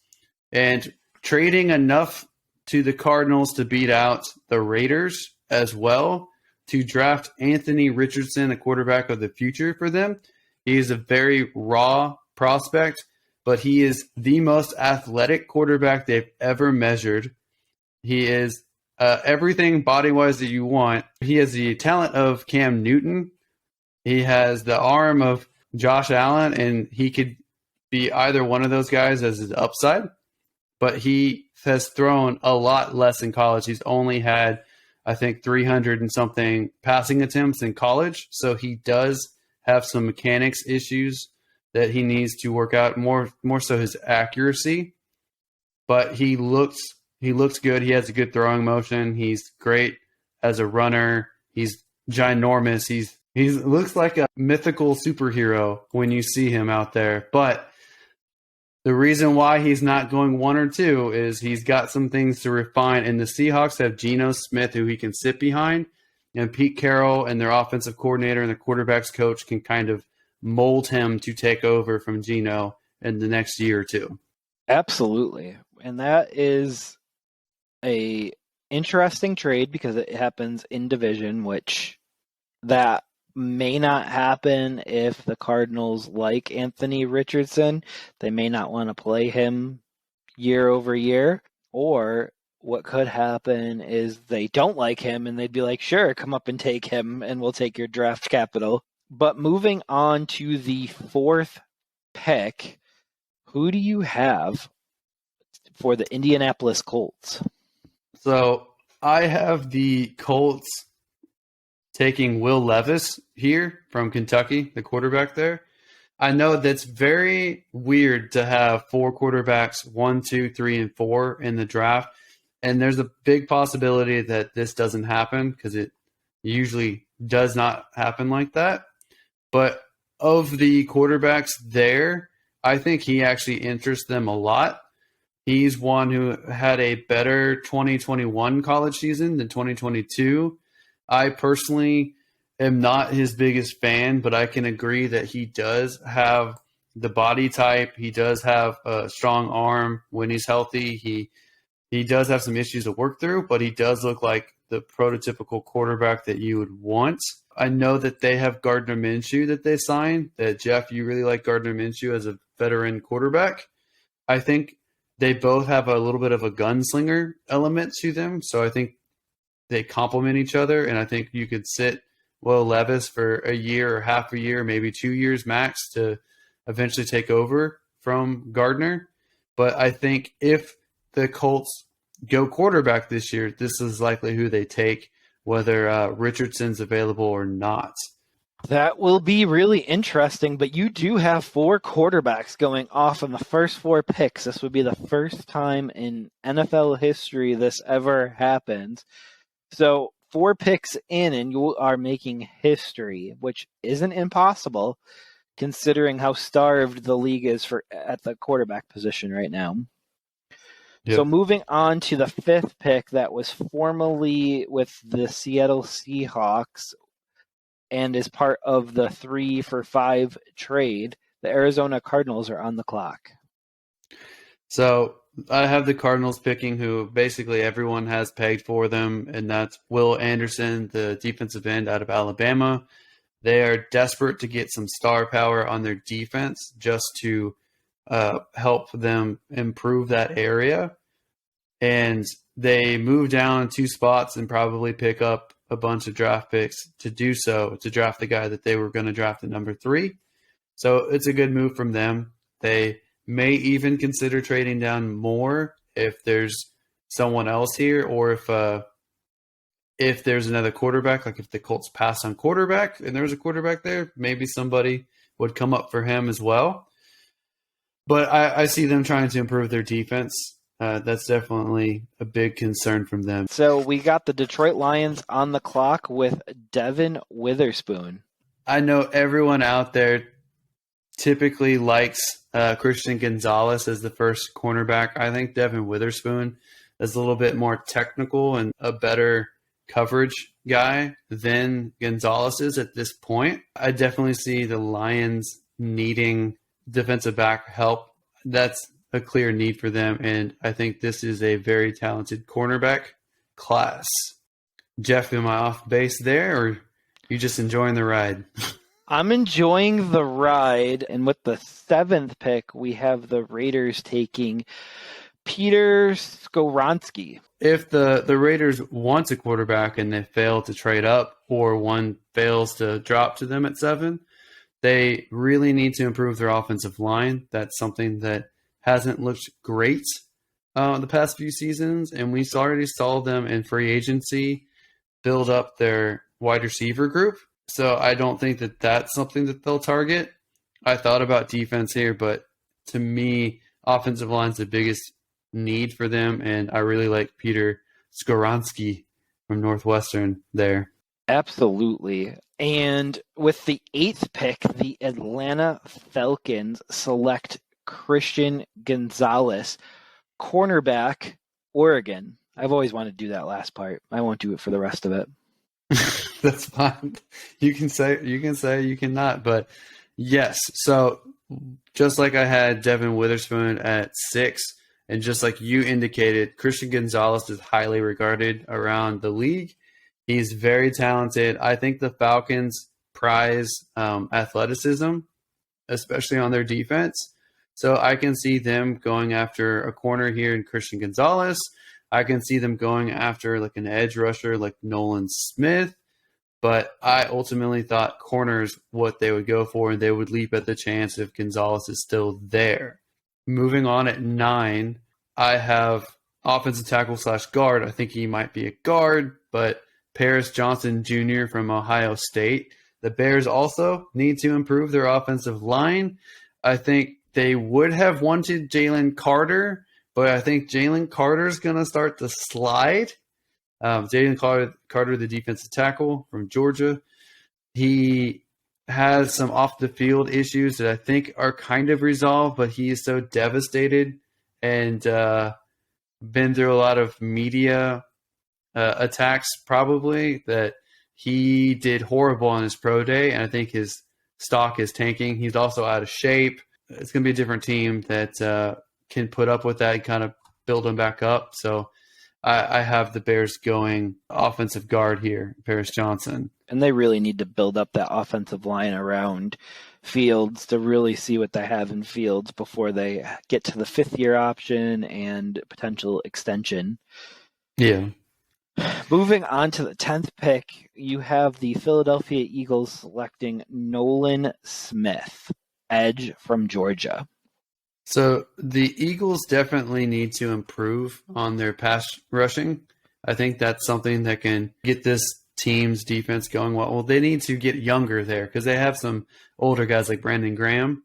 B: and trading enough to the Cardinals to beat out the Raiders as well to draft Anthony Richardson, a quarterback of the future for them. He is a very raw prospect, but he is the most athletic quarterback they've ever measured. He is everything body-wise that you want. He has the talent of Cam Newton. He has the arm of Josh Allen, and he could be either one of those guys as his upside. But he has thrown a lot less in college. He's only had, I think, 300 and something passing attempts in college. So he does have some mechanics issues that he needs to work out, more so his accuracy. But he looks good. He has a good throwing motion. He's great as a runner. He's ginormous. He looks like a mythical superhero when you see him out there. But the reason why he's not going 1 or 2 is he's got some things to refine. And the Seahawks have Geno Smith, who he can sit behind, and Pete Carroll and their offensive coordinator and the quarterback's coach can kind of mold him to take over from Geno in the next year or 2.
A: Absolutely. And that is a interesting trade because it happens in division, which that may not happen if the Cardinals like Anthony Richardson. They may not want to play him year over year. Or what could happen is they don't like him and they'd be like, sure, come up and take him and we'll take your draft capital. But moving on to the 4th pick, who do you have for the Indianapolis Colts?
B: So I have the Colts taking Will Levis here from Kentucky, the quarterback there. I know that's very weird to have 4 quarterbacks, 1, 2, 3, and 4 in the draft. And there's a big possibility that this doesn't happen because it usually does not happen like that. But of the quarterbacks there, I think he actually interests them a lot. He's one who had a better 2021 college season than 2022. I personally am not his biggest fan, but I can agree that he does have the body type. He does have a strong arm when he's healthy. He does have some issues to work through, but he does look like the prototypical quarterback that you would want. I know that they have Gardner Minshew that they signed. That Jeff, you really like Gardner Minshew as a veteran quarterback. I think they both have a little bit of a gunslinger element to them, so I think they complement each other, and I think you could sit Will Levis for a year or half a year, maybe 2 years max to eventually take over from Gardner. But I think if the Colts go quarterback this year, this is likely who they take, whether Richardson's available or not.
A: That will be really interesting, but you do have 4 quarterbacks going off in the first 4 picks. This would be the first time in NFL history this ever happened. So 4 picks in and you are making history, which isn't impossible considering how starved the league is at the quarterback position right now. Yep. So moving on to the 5th pick that was formerly with the Seattle Seahawks and is part of the 3-for-5 trade, the Arizona Cardinals are on the clock.
B: So I have the Cardinals picking who basically everyone has pegged for them, and that's Will Anderson, the defensive end out of Alabama. They are desperate to get some star power on their defense just to help them improve that area. And they move down 2 spots and probably pick up a bunch of draft picks to do so, to draft the guy that they were going to draft at number 3. So it's a good move from them. They may even consider trading down more if there's someone else here, or if if there's another quarterback, like if the Colts pass on quarterback and there's a quarterback there, maybe somebody would come up for him as well. But I see them trying to improve their defense. That's definitely a big concern from them.
A: So we got the Detroit Lions on the clock with Devin Witherspoon.
B: I know everyone out there typically likes Christian Gonzalez as the first cornerback. I think Devin Witherspoon is a little bit more technical and a better coverage guy than Gonzalez is at this point. I definitely see the Lions needing defensive back help. That's a clear need for them, and I think this is a very talented cornerback class. Jeff, am I off base there, or are you just enjoying the ride?
A: I'm enjoying the ride, and with the 7th pick, we have the Raiders taking Peter Skoronski.
B: If the Raiders want a quarterback and they fail to trade up, or one fails to drop to them at 7, they really need to improve their offensive line. That's something that hasn't looked great the past few seasons, and we already saw them in free agency build up their wide receiver group. So I don't think that that's something that they'll target. I thought about defense here, but to me, offensive line is the biggest need for them, and I really like Peter Skoronski from Northwestern there.
A: Absolutely. And with the 8th pick, the Atlanta Falcons select Christian Gonzalez, cornerback, Oregon. I've always wanted to do that last part. I won't do it for the rest of it.
B: That's fine. You can say you cannot, but yes. So just like I had Devin Witherspoon at 6, and just like you indicated, Christian Gonzalez is highly regarded around the league. He's very talented. I think the Falcons prize athleticism, especially on their defense. So I can see them going after a corner here in Christian Gonzalez. I can see them going after like an edge rusher like Nolan Smith. But I ultimately thought corners what they would go for, and they would leap at the chance if Gonzalez is still there. Moving on at 9, I have offensive tackle / guard. I think he might be a guard, but Paris Johnson Jr. from Ohio State. The Bears also need to improve their offensive line. I think they would have wanted Jalen Carter, but I think Jalen Carter's going to start to slide. Jalen Carter, the defensive tackle from Georgia, he has some off-the-field issues that I think are kind of resolved, but he is so devastated and been through a lot of media attacks probably that he did horrible on his pro day, and I think his stock is tanking. He's also out of shape. It's going to be a different team that can put up with that and kind of build him back up. So I have the Bears going offensive guard here, Paris Johnson.
A: And they really need to build up that offensive line around Fields to really see what they have in Fields before they get to the 5th-year option and potential extension.
B: Yeah.
A: Moving on to the 10th pick, you have the Philadelphia Eagles selecting Nolan Smith, edge from Georgia.
B: So the Eagles definitely need to improve on their pass rushing. I think that's something that can get this team's defense going well. Well, they need to get younger there because they have some older guys like Brandon Graham.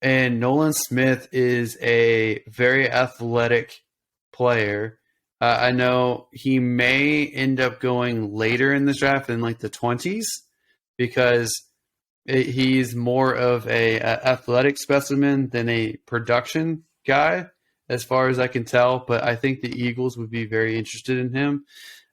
B: And Nolan Smith is a very athletic player. I know he may end up going later in the draft in like the 20s because he's more of a athletic specimen than a production guy, as far as I can tell. But I think the Eagles would be very interested in him.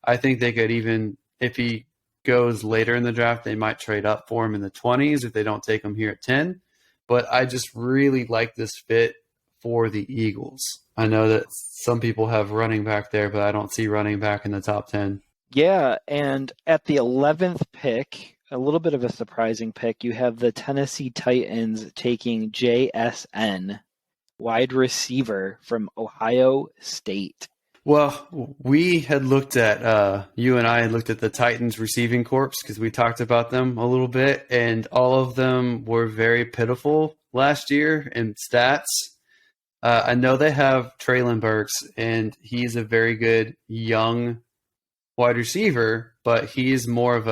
B: I think they could even, if he goes later in the draft, they might trade up for him in the 20s if they don't take him here at 10. But I just really like this fit for the Eagles. I know that some people have running back there, but I don't see running back in the top 10.
A: Yeah, and at the 11th pick, a little bit of a surprising pick, you have the Tennessee Titans taking JSN, wide receiver from Ohio State.
B: Well, we had looked at, you and I had looked at the Titans receiving corps because we talked about them a little bit, and all of them were very pitiful last year in stats. I know they have Traylon Burks, and he's a very good young wide receiver, but he's more of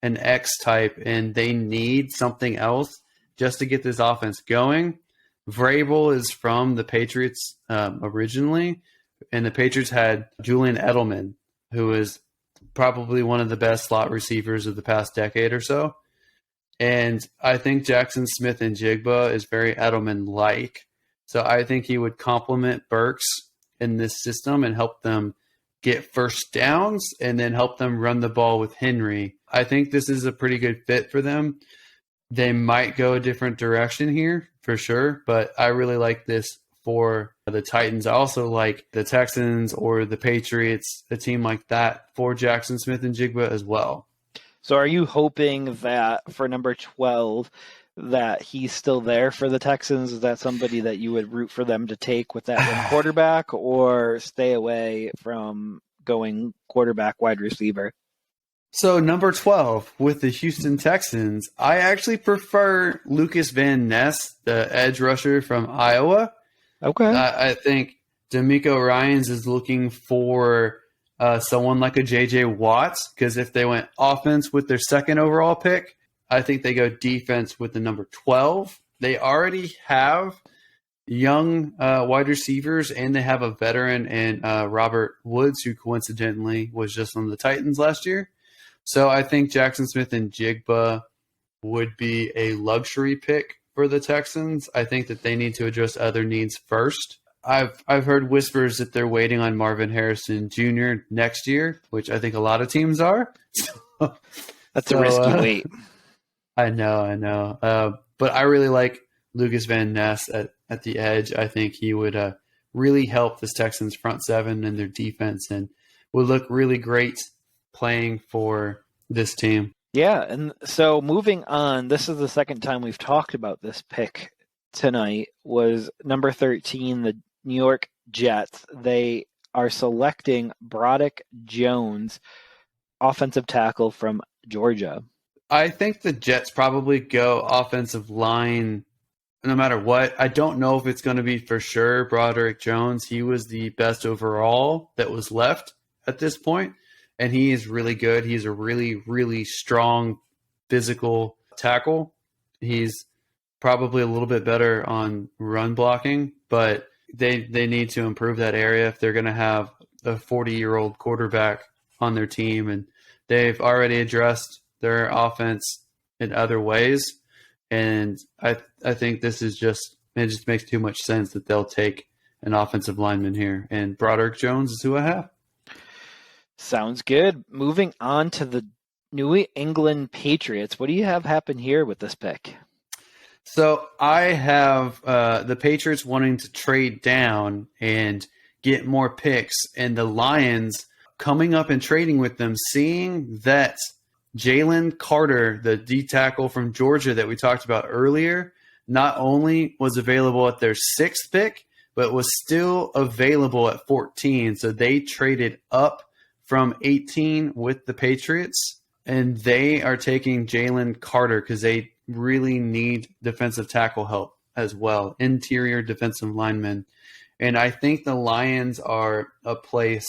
B: an X type, and they need something else just to get this offense going. Vrabel is from the Patriots originally, and the Patriots had Julian Edelman, who is probably one of the best slot receivers of the past decade or so. And I think Jackson Smith and Jigba is very Edelman-like. So I think he would complement Burks in this system and help them get first downs and then help them run the ball with Henry. I think this is a pretty good fit for them. They might go a different direction here for sure, but I really like this for the Titans. I also like the Texans or the Patriots, a team like that for Jackson Smith and Jigba as well.
A: So are you hoping that for number 12 that he's still there for the Texans? Is that somebody that you would root for them to take with that one quarterback, or stay away from going quarterback wide receiver?
B: So number 12 with the Houston Texans, I actually prefer Lucas Van Ness, the edge rusher from Iowa.
A: Okay.
B: I think D'Amico Ryans is looking for someone like a J.J. Watts, because if they went offense with their second overall pick, I think they go defense with the number 12. They already have young wide receivers, and they have a veteran in Robert Woods, who coincidentally was just on the Titans last year. So I think Jackson Smith and Jigba would be a luxury pick for the Texans. I think that they need to address other needs first. I've heard whispers that they're waiting on Marvin Harrison Jr. next year, which I think a lot of teams are.
A: That's a risky wait.
B: I know. But I really like Lucas Van Ness at the edge. I think he would really help this Texans front seven and their defense, and would look really great playing for this team.
A: Yeah, and so moving on, this is the second time we've talked about this pick tonight, was number 13, the New York Jets. They are selecting Broderick Jones, offensive tackle from Georgia.
B: I think the Jets probably go offensive line no matter what. I don't know if it's going to be for sure Broderick Jones. He was the best overall that was left at this point, and he is really good. He's a really, really strong physical tackle. He's probably a little bit better on run blocking, but they need to improve that area if they're going to have a 40-year-old quarterback on their team, and they've already addressed their offense in other ways. And I think this is it just makes too much sense that they'll take an offensive lineman here. And Broderick Jones is who I have.
A: Sounds good. Moving on to the New England Patriots. What do you have happen here with this pick?
B: So I have the Patriots wanting to trade down and get more picks, and the Lions coming up and trading with them, seeing that Jalen Carter, the D tackle from Georgia that we talked about earlier, not only was available at their 6th pick, but was still available at 14. So they traded up from 18 with the Patriots, and they are taking Jalen Carter because they really need defensive tackle help as well, interior defensive linemen. And I think the Lions are a place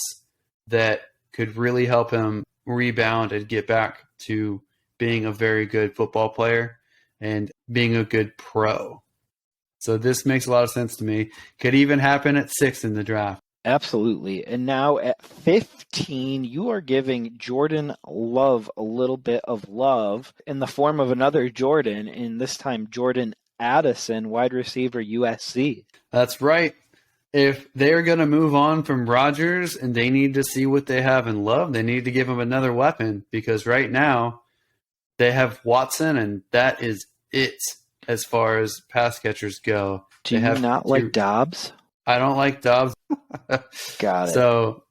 B: that could really help him rebound and get back to being a very good football player and being a good pro. So this makes a lot of sense to me. Could even happen at 6 in the draft.
A: Absolutely. And now at 15, you are giving Jordan Love a little bit of love in the form of another Jordan, and this time Jordan Addison, wide receiver, USC.
B: That's right. If they're going to move on from Rodgers and they need to see what they have in Love, they need to give him another weapon, because right now they have Watson, and that is it as far as pass catchers go.
A: Do you not like Dobbs?
B: I don't like Dobbs.
A: Got it.
B: So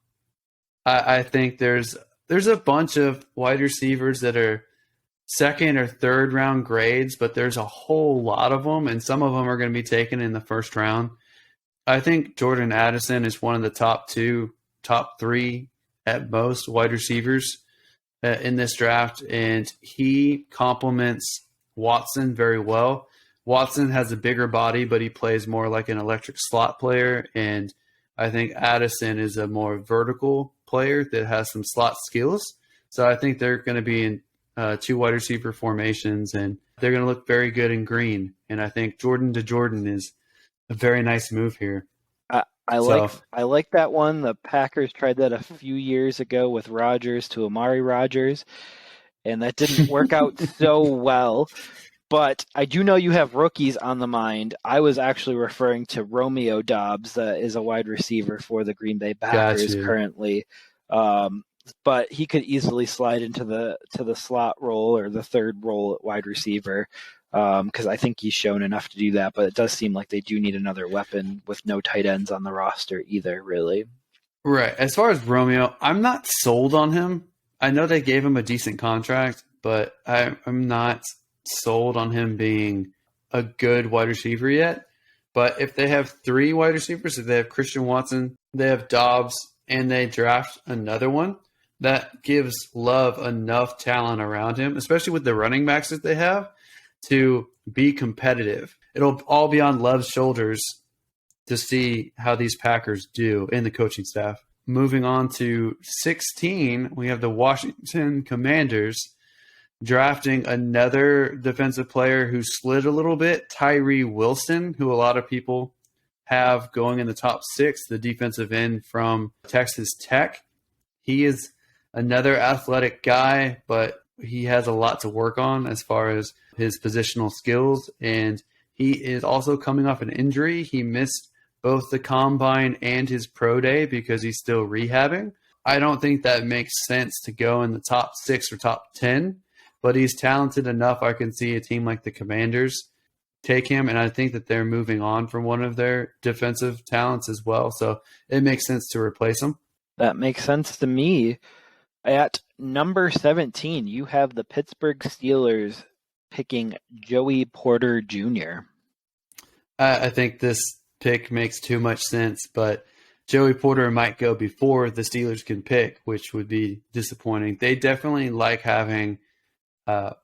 B: I think there's a bunch of wide receivers that are 2nd or 3rd round grades, but there's a whole lot of them, and some of them are going to be taken in the 1st round. I think Jordan Addison is one of the top 3 at most wide receivers in this draft, and he complements Watson very well. Watson has a bigger body, but he plays more like an electric slot player, and I think Addison is a more vertical player that has some slot skills. So I think they're going to be in 2 wide receiver formations, and they're going to look very good in green. And I think Jordan to Jordan is a very nice move here.
A: I like that one. The Packers tried that a few years ago with Rodgers to Amari Rodgers, and that didn't work out so well. But I do know you have rookies on the mind. I was actually referring to Romeo Doubs, that is a wide receiver for the Green Bay Packers currently. But he could easily slide into the slot role or the third role at wide receiver, because I think he's shown enough to do that. But it does seem like they do need another weapon with no tight ends on the roster either, really.
B: Right. As far as Romeo, I'm not sold on him. I know they gave him a decent contract, but I'm not sold on him being a good wide receiver yet. But if they have 3 wide receivers, if they have Christian Watson, they have Dobbs, and they draft another one, that gives Love enough talent around him, especially with the running backs that they have, to be competitive. It'll all be on Love's shoulders to see how these Packers do in the coaching staff. Moving on to 16, we have the Washington Commanders drafting another defensive player who slid a little bit, Tyree Wilson, who a lot of people have going in the top 6, the defensive end from Texas Tech. He is another athletic guy, but he has a lot to work on as far as his positional skills, and he is also coming off an injury. He missed both the combine and his pro day because he's still rehabbing. I don't think that makes sense to go in the top 6 or top 10, but he's talented enough. I can see a team like the Commanders take him, and I think that they're moving on from one of their defensive talents as well, so it makes sense to replace him.
A: That makes sense to me. At number 17, you have the Pittsburgh Steelers picking Joey Porter Jr.
B: I think this pick makes too much sense, but Joey Porter might go before the Steelers can pick, which would be disappointing. They definitely like having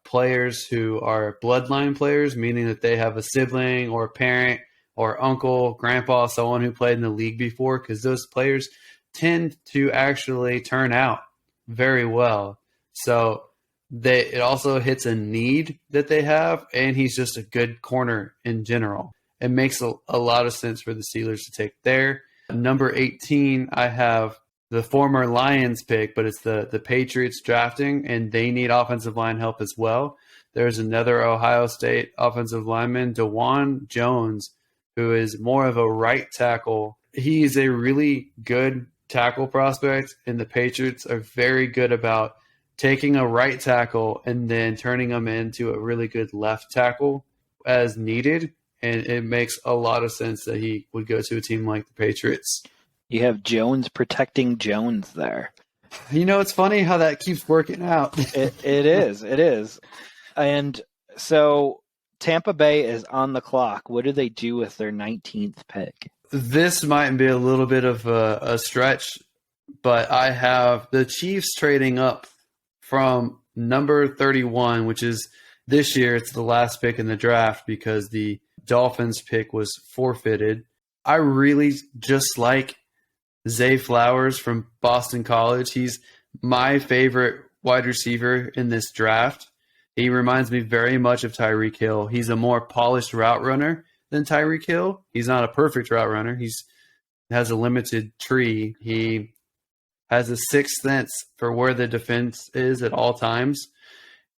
B: players who are bloodline players, meaning that they have a sibling or a parent or uncle, grandpa, someone who played in the league before, because those players tend to actually turn out very well. So it also hits a need that they have, and he's just a good corner in general. It makes a lot of sense for the Steelers to take there. Number 18, I have the former Lions pick, but it's the Patriots drafting, and they need offensive line help as well. There's another Ohio State offensive lineman, DeJuan Jones, who is more of a right tackle. He's a really good tackle prospect, and the Patriots are very good about taking a right tackle and then turning him into a really good left tackle as needed. And it makes a lot of sense that he would go to a team like the Patriots.
A: You have Jones protecting Jones there.
B: You know, it's funny how that keeps working out.
A: It is. And so Tampa Bay is on the clock. What do they do with their 19th pick?
B: This might be a little bit of a stretch, but I have the Chiefs trading up from number 31, which is this year. It's the last pick in the draft because the Dolphins pick was forfeited. I really just like Zay Flowers from Boston College. He's my favorite wide receiver in this draft. He reminds me very much of Tyreek Hill. He's a more polished route runner than Tyreek Hill. He's not a perfect route runner. He has a limited tree. He has a sixth sense for where the defense is at all times.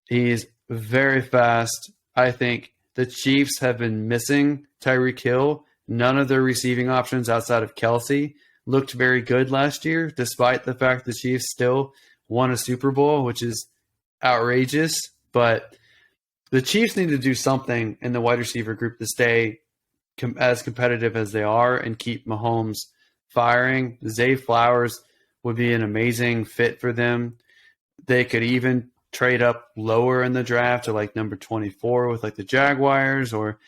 B: He's very fast. I think the Chiefs have been missing Tyreek Hill. None of their receiving options outside of Kelsey looked very good last year, despite the fact the Chiefs still won a Super Bowl, which is outrageous. But the Chiefs need to do something in the wide receiver group to stay as competitive as they are and keep Mahomes firing. Zay Flowers would be an amazing fit for them. They could even trade up lower in the draft to like number 24 with like the Jaguars, or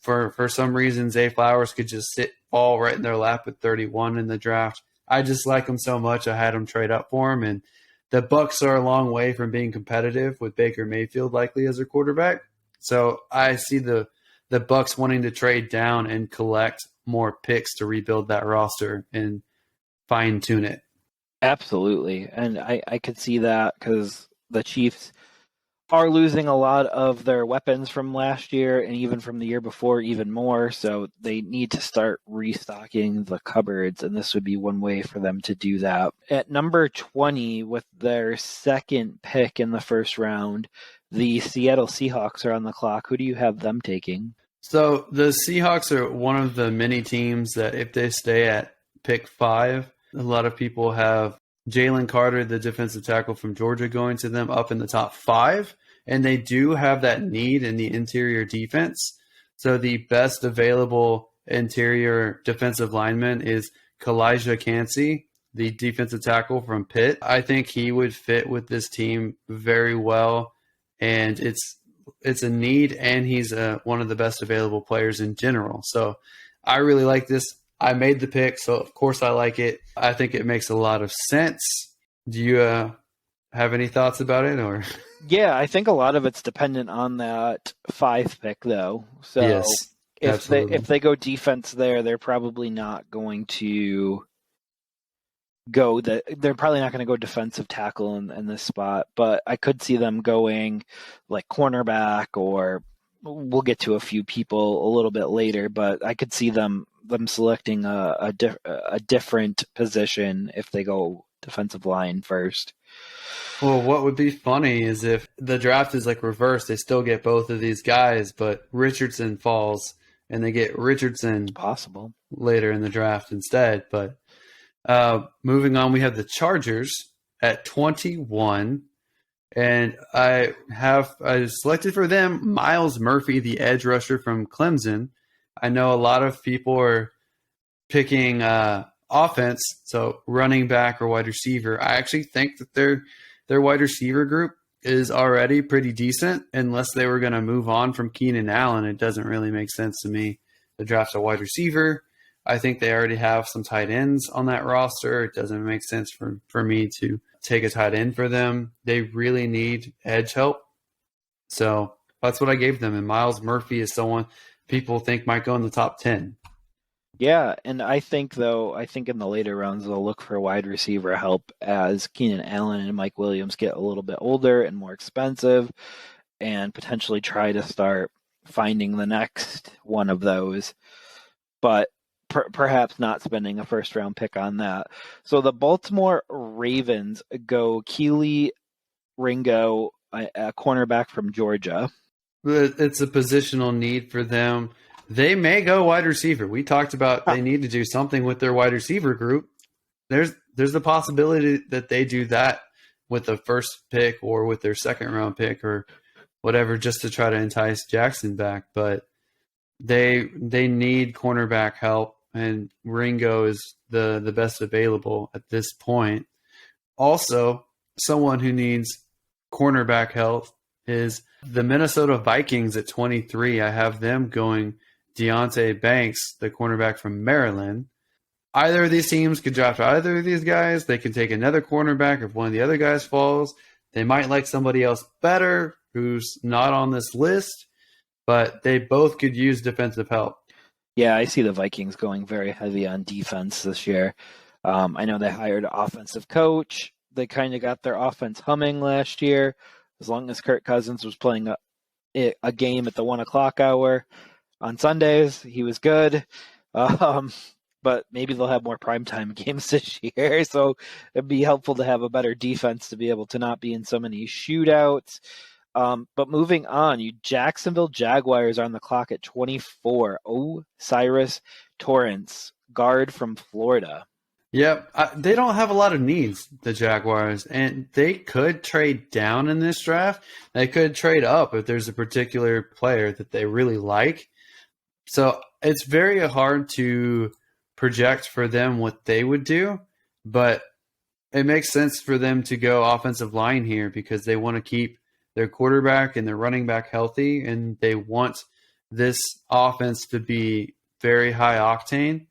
B: for some reason Zay Flowers could just fall right in their lap at 31 in the draft. I just like him so much. I had him trade up for him, and the Bucs are a long way from being competitive with Baker Mayfield likely as their quarterback. So I see the Bucs wanting to trade down and collect more picks to rebuild that roster and fine tune it.
A: Absolutely. And I could see that because the Chiefs are losing a lot of their weapons from last year and even from the year before, even more. So they need to start restocking the cupboards, and this would be one way for them to do that. At number 20, with their second pick in the first round, the Seattle Seahawks are on the clock. Who do you have them taking?
B: So the Seahawks are one of the many teams that if they stay at pick 5, a lot of people have Jalen Carter, the defensive tackle from Georgia, going to them up in the top 5. And they do have that need in the interior defense. So the best available interior defensive lineman is Kalijah Cansey, the defensive tackle from Pitt. I think he would fit with this team very well. And it's a need, and he's one of the best available players in general. So I really like this. I made the pick, so of course I like it. I think it makes a lot of sense. Do you have any thoughts about it, or?
A: Yeah, I think a lot of it's dependent on that 5 pick, though. So
B: Yes,
A: if
B: absolutely.
A: they go defense there, they're probably not going to they're probably not going to go defensive tackle in this spot, but I could see them going like cornerback, or we'll get to a few people a little bit later, but I could see them selecting a different position if they go defensive line first.
B: Well, what would be funny is if the draft is like reversed, they still get both of these guys, but Richardson falls and they get Richardson
A: Possible.
B: later in the draft instead. But moving on, we have the Chargers at 21. And I selected for them Miles Murphy, the edge rusher from Clemson. I know a lot of people are picking offense, so running back or wide receiver. I actually think that their wide receiver group is already pretty decent. Unless they were going to move on from Keenan Allen, it doesn't really make sense to me to draft a wide receiver. I think they already have some tight ends on that roster. It doesn't make sense for me to take a tight end for them. They really need edge help. So that's what I gave them. And Miles Murphy is someone people think might go in the top 10.
A: Yeah, and I think in the later rounds they'll look for wide receiver help as Keenan Allen and Mike Williams get a little bit older and more expensive, and potentially try to start finding the next one of those. But perhaps not spending a first round pick on that. So the Baltimore Ravens go Keely Ringo, a cornerback from Georgia.
B: It's a positional need for them. They may go wide receiver. We talked about they need to do something with their wide receiver group. There's the possibility that they do that with the first pick or with their second round pick or whatever, just to try to entice Jackson back. But they need cornerback help, and Ringo is the best available at this point. Also, someone who needs cornerback help is the Minnesota Vikings at 23. I have them going Deonte Banks, the cornerback from Maryland. Either of these teams could draft either of these guys. They can take another cornerback if one of the other guys falls. They might like somebody else better who's not on this list, but they both could use defensive help.
A: Yeah, I see the Vikings going very heavy on defense this year. I know they hired an offensive coach. They kind of got their offense humming last year. As long as Kirk Cousins was playing a game at the 1 o'clock hour on Sundays, he was good. But maybe they'll have more primetime games this year, so it'd be helpful to have a better defense to be able to not be in so many shootouts. But moving on, Jacksonville Jaguars are on the clock at 24. Cyrus Torrance, guard from Florida.
B: Yep, they don't have a lot of needs, the Jaguars, and they could trade down in this draft. They could trade up if there's a particular player that they really like. So it's very hard to project for them what they would do, but it makes sense for them to go offensive line here because they want to keep their quarterback and their running back healthy, and they want this offense to be very high octane.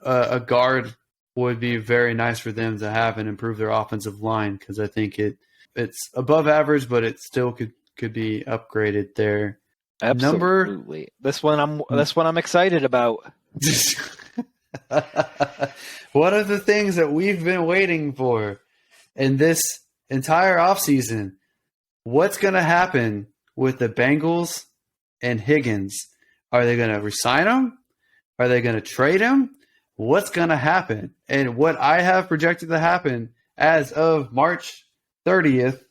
B: A guard would be very nice for them to have and improve their offensive line because I think it's above average, but it still could be upgraded there.
A: Absolutely. This one I'm excited about.
B: One of the things that we've been waiting for in this entire offseason, what's going to happen with the Bengals and Higgins? Are they going to resign him? Are they going to trade him? What's going to happen? And what I have projected to happen as of March 30th,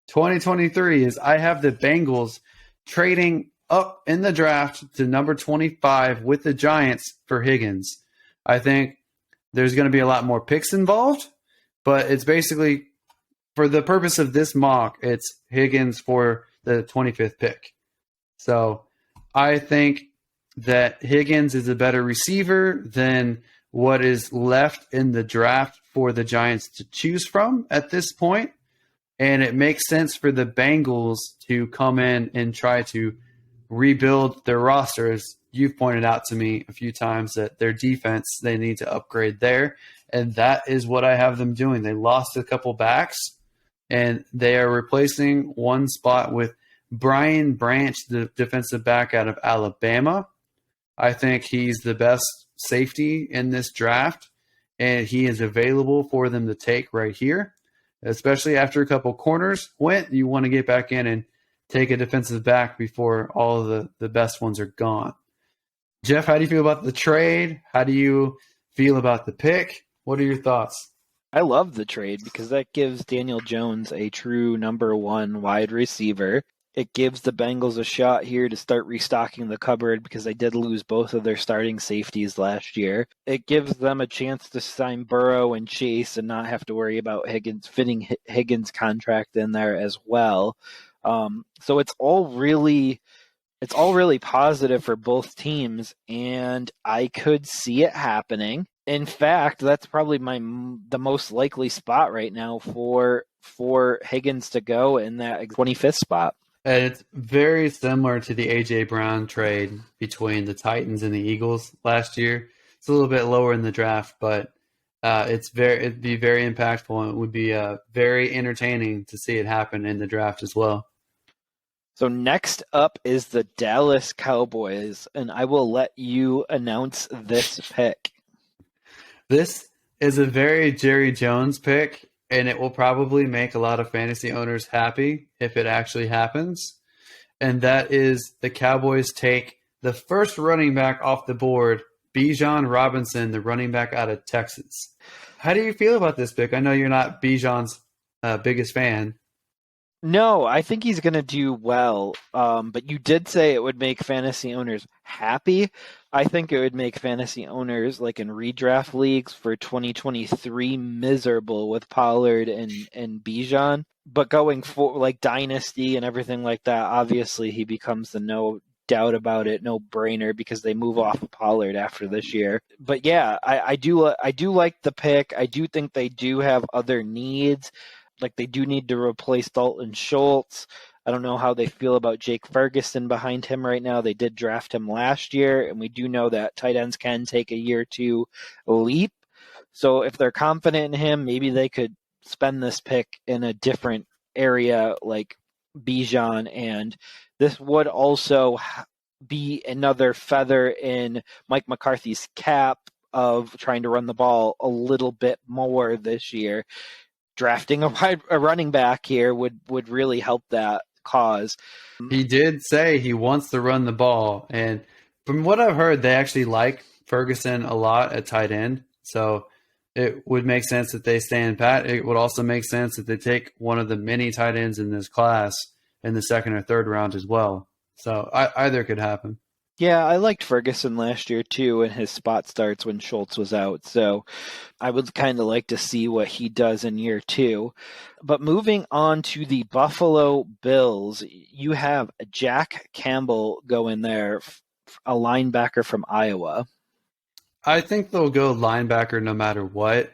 B: 2023 is I have the Bengals trading up in the draft to number 25 with the Giants for Higgins. I think there's going to be a lot more picks involved, but it's basically for the purpose of this mock, it's Higgins for the 25th pick. So I think that Higgins is a better receiver than what is left in the draft for the Giants to choose from at this point. And it makes sense for the Bengals to come in and try to rebuild their roster. As you've pointed out to me a few times that their defense, they need to upgrade there. And that is what I have them doing. They lost a couple backs, and they are replacing one spot with Brian Branch, the defensive back out of Alabama. I think he's the best safety in this draft, and he is available for them to take right here. Especially after a couple corners went, you want to get back in and take a defensive back before all of the best ones are gone. Jeff, how do you feel about the trade? How do you feel about the pick? What are your thoughts?
A: I love the trade because that gives Daniel Jones a true number one wide receiver. It gives the Bengals a shot here to start restocking the cupboard because they did lose both of their starting safeties last year. It gives them a chance to sign Burrow and Chase and not have to worry about fitting Higgins' contract in there as well. So it's all really positive for both teams, and I could see it happening. In fact, that's probably the most likely spot right now for Higgins to go in that 25th spot.
B: And it's very similar to the A.J. Brown trade between the Titans and the Eagles last year. It's a little bit lower in the draft, but it'd be very impactful, and it would be very entertaining to see it happen in the draft as well.
A: So next up is the Dallas Cowboys, and I will let you announce this pick.
B: This is a very Jerry Jones pick, and it will probably make a lot of fantasy owners happy if it actually happens. And that is the Cowboys take the first running back off the board, Bijan Robinson, the running back out of Texas. How do you feel about this pick? I know you're not Bijan's biggest fan.
A: No, I think he's going to do well. But you did say it would make fantasy owners happy. I think it would make fantasy owners, like in redraft leagues for 2023, miserable with Pollard and Bijan. But going for like dynasty and everything like that, obviously he becomes the no doubt about it, no brainer, because they move off of Pollard after this year. But yeah, I do like the pick. I do think they do have other needs. Like they do need to replace Dalton Schultz. I don't know how they feel about Jake Ferguson behind him right now. They did draft him last year, and we do know that tight ends can take a year to leap. So if they're confident in him, maybe they could spend this pick in a different area like Bijan, and this would also be another feather in Mike McCarthy's cap of trying to run the ball a little bit more this year. Drafting a running back here would really help that cause.
B: He did say he wants to run the ball, and from what I've heard, they actually like Ferguson a lot at tight end. So it would make sense that they stand pat. It would also make sense that they take one of the many tight ends in this class in the second or third round as well. So either could happen.
A: Yeah, I liked Ferguson last year too in his spot starts when Schultz was out. So I would kind of like to see what he does in year two. But moving on to the Buffalo Bills, you have Jack Campbell going there, a linebacker from Iowa.
B: I think they'll go linebacker no matter what.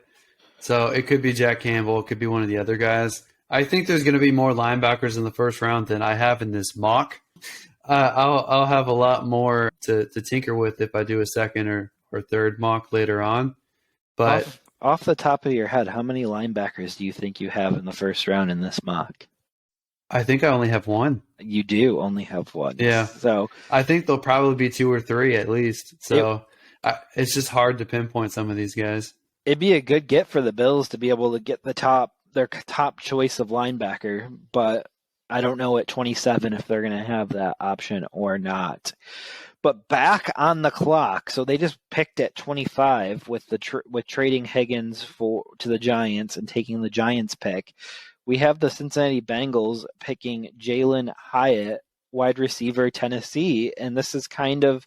B: So it could be Jack Campbell. It could be one of the other guys. I think there's going to be more linebackers in the first round than I have in this mock. I'll have a lot more to tinker with if I do a second or third mock later on. But
A: off the top of your head, how many linebackers do you think you have in the first round in this mock?
B: I think I only have one.
A: You do only have one.
B: Yeah.
A: So
B: I think there'll probably be two or three at least. So It's just hard to pinpoint some of these guys.
A: It'd be a good get for the Bills to be able to get their top choice of linebacker, but I don't know at 27 if they're going to have that option or not. But back on the clock, so they just picked at 25 with with trading Higgins to the Giants and taking the Giants pick. We have the Cincinnati Bengals picking Jalen Hyatt, wide receiver, Tennessee, and this is kind of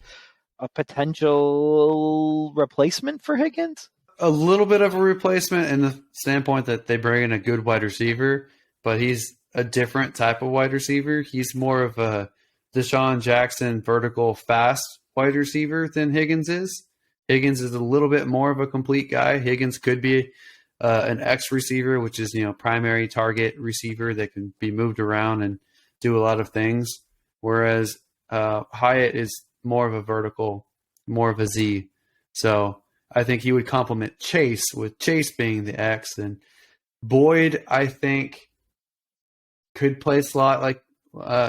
A: a potential replacement for Higgins.
B: A little bit of a replacement in the standpoint that they bring in a good wide receiver, but he's a different type of wide receiver. He's more of a Deshaun Jackson vertical fast wide receiver than Higgins is. Higgins is a little bit more of a complete guy. Higgins could be an X receiver, which is primary target receiver that can be moved around and do a lot of things. Whereas Hyatt is more of a vertical, more of a Z. So I think he would complement Chase, with Chase being the X. And Boyd, I think, could play slot.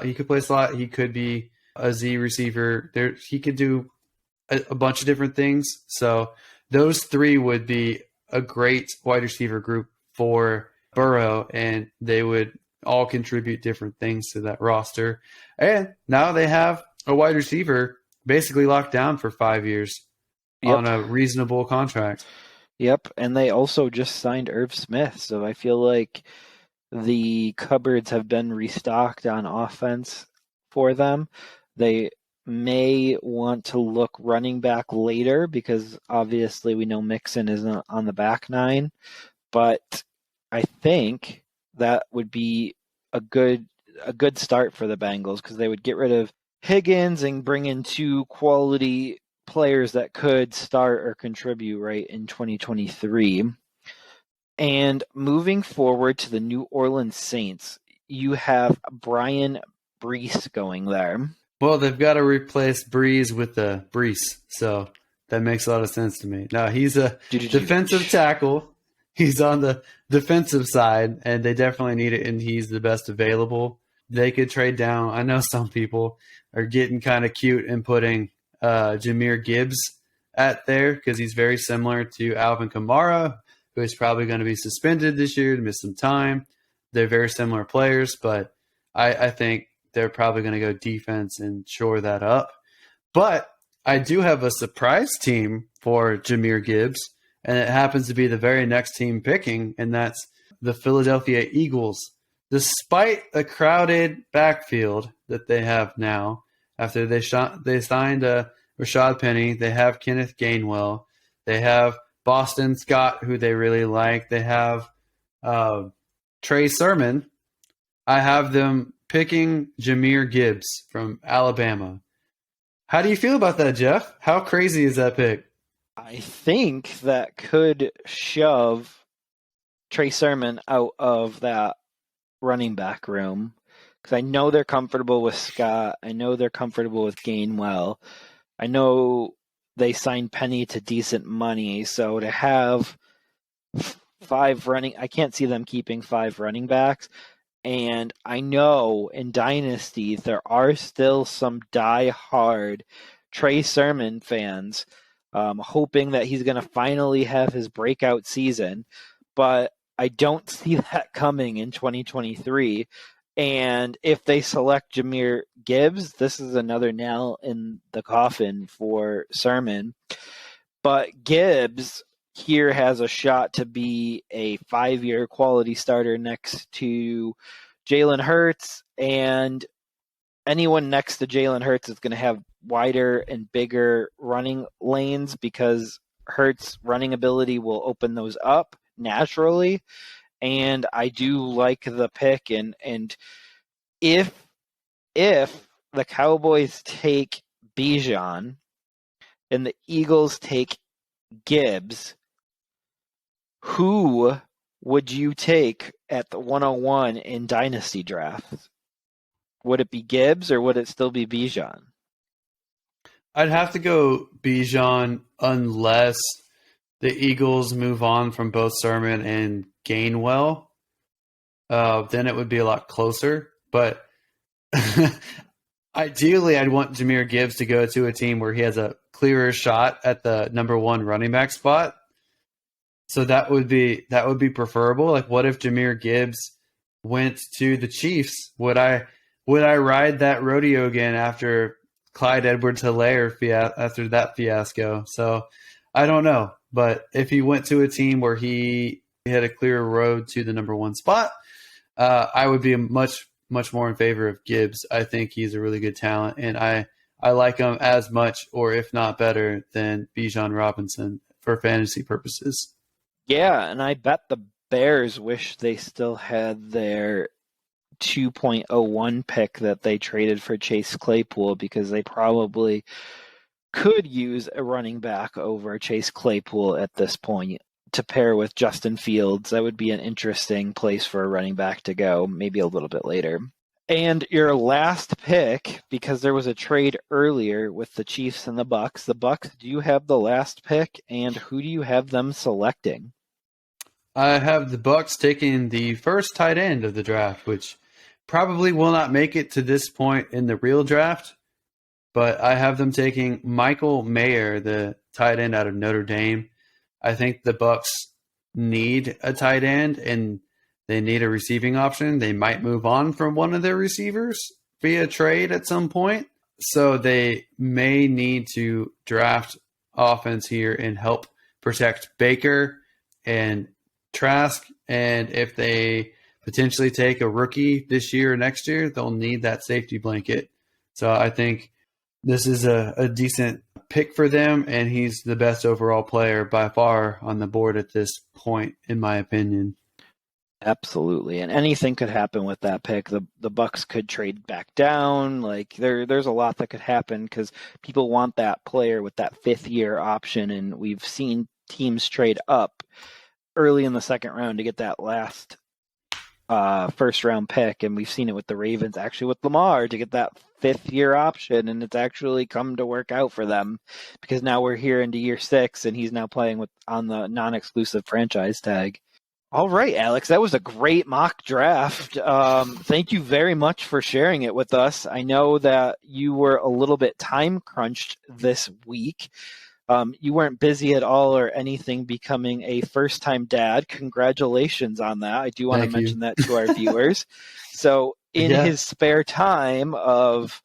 B: He could play slot. He could be a Z receiver. He could do a bunch of different things. So those three would be a great wide receiver group for Burrow, and they would all contribute different things to that roster. And now they have a wide receiver basically locked down for 5 years. Yep. On a reasonable contract.
A: Yep, and they also just signed Irv Smith, so I feel like the cupboards have been restocked on offense for them. They may want to look running back later because obviously we know Mixon isn't on the back nine, but I think that would be a good start for the Bengals because they would get rid of Higgins and bring in two quality players that could start or contribute right in 2023. And moving forward to the New Orleans Saints, you have Brian Brees going there.
B: Well, they've got to replace Brees with the Brees, so that makes a lot of sense to me. Now, he's a defensive tackle. He's on the defensive side, and they definitely need it, and he's the best available. They could trade down. I know some people are getting kind of cute and putting Jahmyr Gibbs at there because he's very similar to Alvin Kamara, who is probably going to be suspended this year to miss some time. They're very similar players, but I think they're probably going to go defense and shore that up. But I do have a surprise team for Jahmyr Gibbs, and it happens to be the very next team picking, and that's the Philadelphia Eagles. Despite a crowded backfield that they have now, after they signed Rashad Penny, they have Kenneth Gainwell, they have Boston Scott, who they really like, they have Trey Sermon. I have them picking Jahmyr Gibbs from Alabama. How do you feel about that, Jeff? How crazy is that pick?
A: I think that could shove Trey Sermon out of that running back room. Because I know they're comfortable with Scott. I know they're comfortable with Gainwell. I know they signed Penny to decent money. So to have I can't see them keeping 5 running backs. And I know in Dynasty there are still some die-hard Trey Sermon fans hoping that he's going to finally have his breakout season. But I don't see that coming in 2023. And if they select Jahmyr Gibbs, this is another nail in the coffin for Sermon. But Gibbs here has a shot to be a 5-year quality starter next to Jalen Hurts. And anyone next to Jalen Hurts is going to have wider and bigger running lanes because Hurts' running ability will open those up naturally. And I do like the pick, and if the Cowboys take Bijan and the Eagles take Gibbs, who would you take at the 101 in Dynasty drafts? Would it be Gibbs or would it still be Bijan?
B: I'd have to go Bijan unless the Eagles move on from both Sermon and Gainwell. Then it would be a lot closer. But Ideally, I'd want Jahmyr Gibbs to go to a team where he has a clearer shot at the number one running back spot. So that would be preferable. Like, what if Jahmyr Gibbs went to the Chiefs? Would I ride that rodeo again after Clyde Edwards-Helaire after that fiasco? So I don't know. But if he went to a team where he had a clear road to the number one spot, I would be much more in favor of Gibbs. I think he's a really good talent, and I like him as much, or if not better, than Bijan Robinson for fantasy purposes.
A: Yeah, and I bet the Bears wish they still had their 2.01 pick that they traded for Chase Claypool, because they probably could use a running back over Chase Claypool at this point to pair with Justin Fields. That would be an interesting place for a running back to go, maybe a little bit later. And your last pick, because there was a trade earlier with the Chiefs and the Bucks. The Bucks, do you have the last pick, and who do you have them selecting?
B: I have the Bucks taking the first tight end of the draft, which probably will not make it to this point in the real draft, but I have them taking Michael Mayer, the tight end out of Notre Dame. I think the Bucks need a tight end, and they need a receiving option. They might move on from one of their receivers via trade at some point, so they may need to draft offense here and help protect Baker and Trask, and if they potentially take a rookie this year or next year, they'll need that safety blanket. So I think this is a decent pick for them, and he's the best overall player by far on the board at this point, in my opinion.
A: Absolutely, and anything could happen with that pick. The Bucks could trade back down. Like there's a lot that could happen because people want that player with that 5th-year option, and we've seen teams trade up early in the second round to get that last first round pick, and we've seen it with the Ravens, actually with Lamar, to get that 5th-year option, and it's actually come to work out for them because now we're here into year 6, and he's now playing on the non-exclusive franchise tag. All right, Alex, that was a great mock draft. Thank you very much for sharing it with us. I know that you were a little bit time crunched this week. You weren't busy at all or anything becoming a first-time dad. Congratulations on that. I do want to mention that to our viewers. So in his spare time of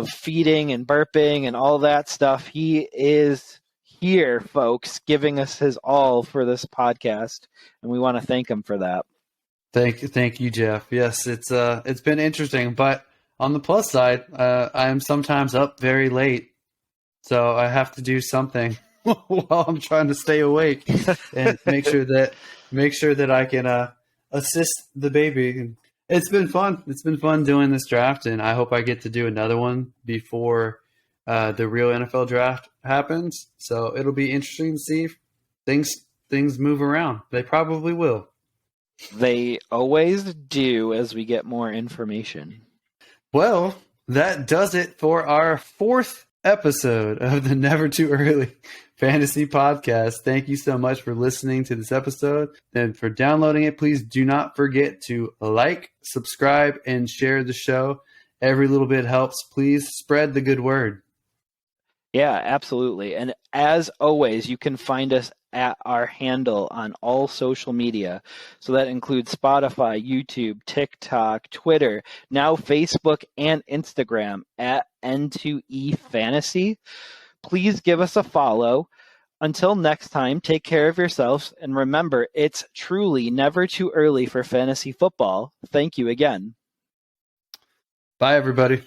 A: feeding and burping and all that stuff, he is here, folks, giving us his all for this podcast, and we want to thank him for that.
B: Thank you, Jeff. Yes, it's been interesting, but on the plus side, I am sometimes up very late. So I have to do something while I'm trying to stay awake and make sure that I can assist the baby. And it's been fun. It's been fun doing this draft, and I hope I get to do another one before the real NFL draft happens. So it'll be interesting to see if things move around. They probably will.
A: They always do as we get more information.
B: Well, that does it for our 4th episode of the Never Too Early Fantasy Podcast. Thank you so much for listening to this episode and for downloading it. Please do not forget to like, subscribe, and share the show. Every little bit helps. Please spread the good word.
A: Yeah, absolutely. And as always, you can find us at our handle on all social media. So that includes Spotify, YouTube, TikTok, Twitter, now Facebook and Instagram at N2EFantasy. Please give us a follow. Until next time, take care of yourselves. And remember, it's truly never too early for fantasy football. Thank you again.
B: Bye, everybody.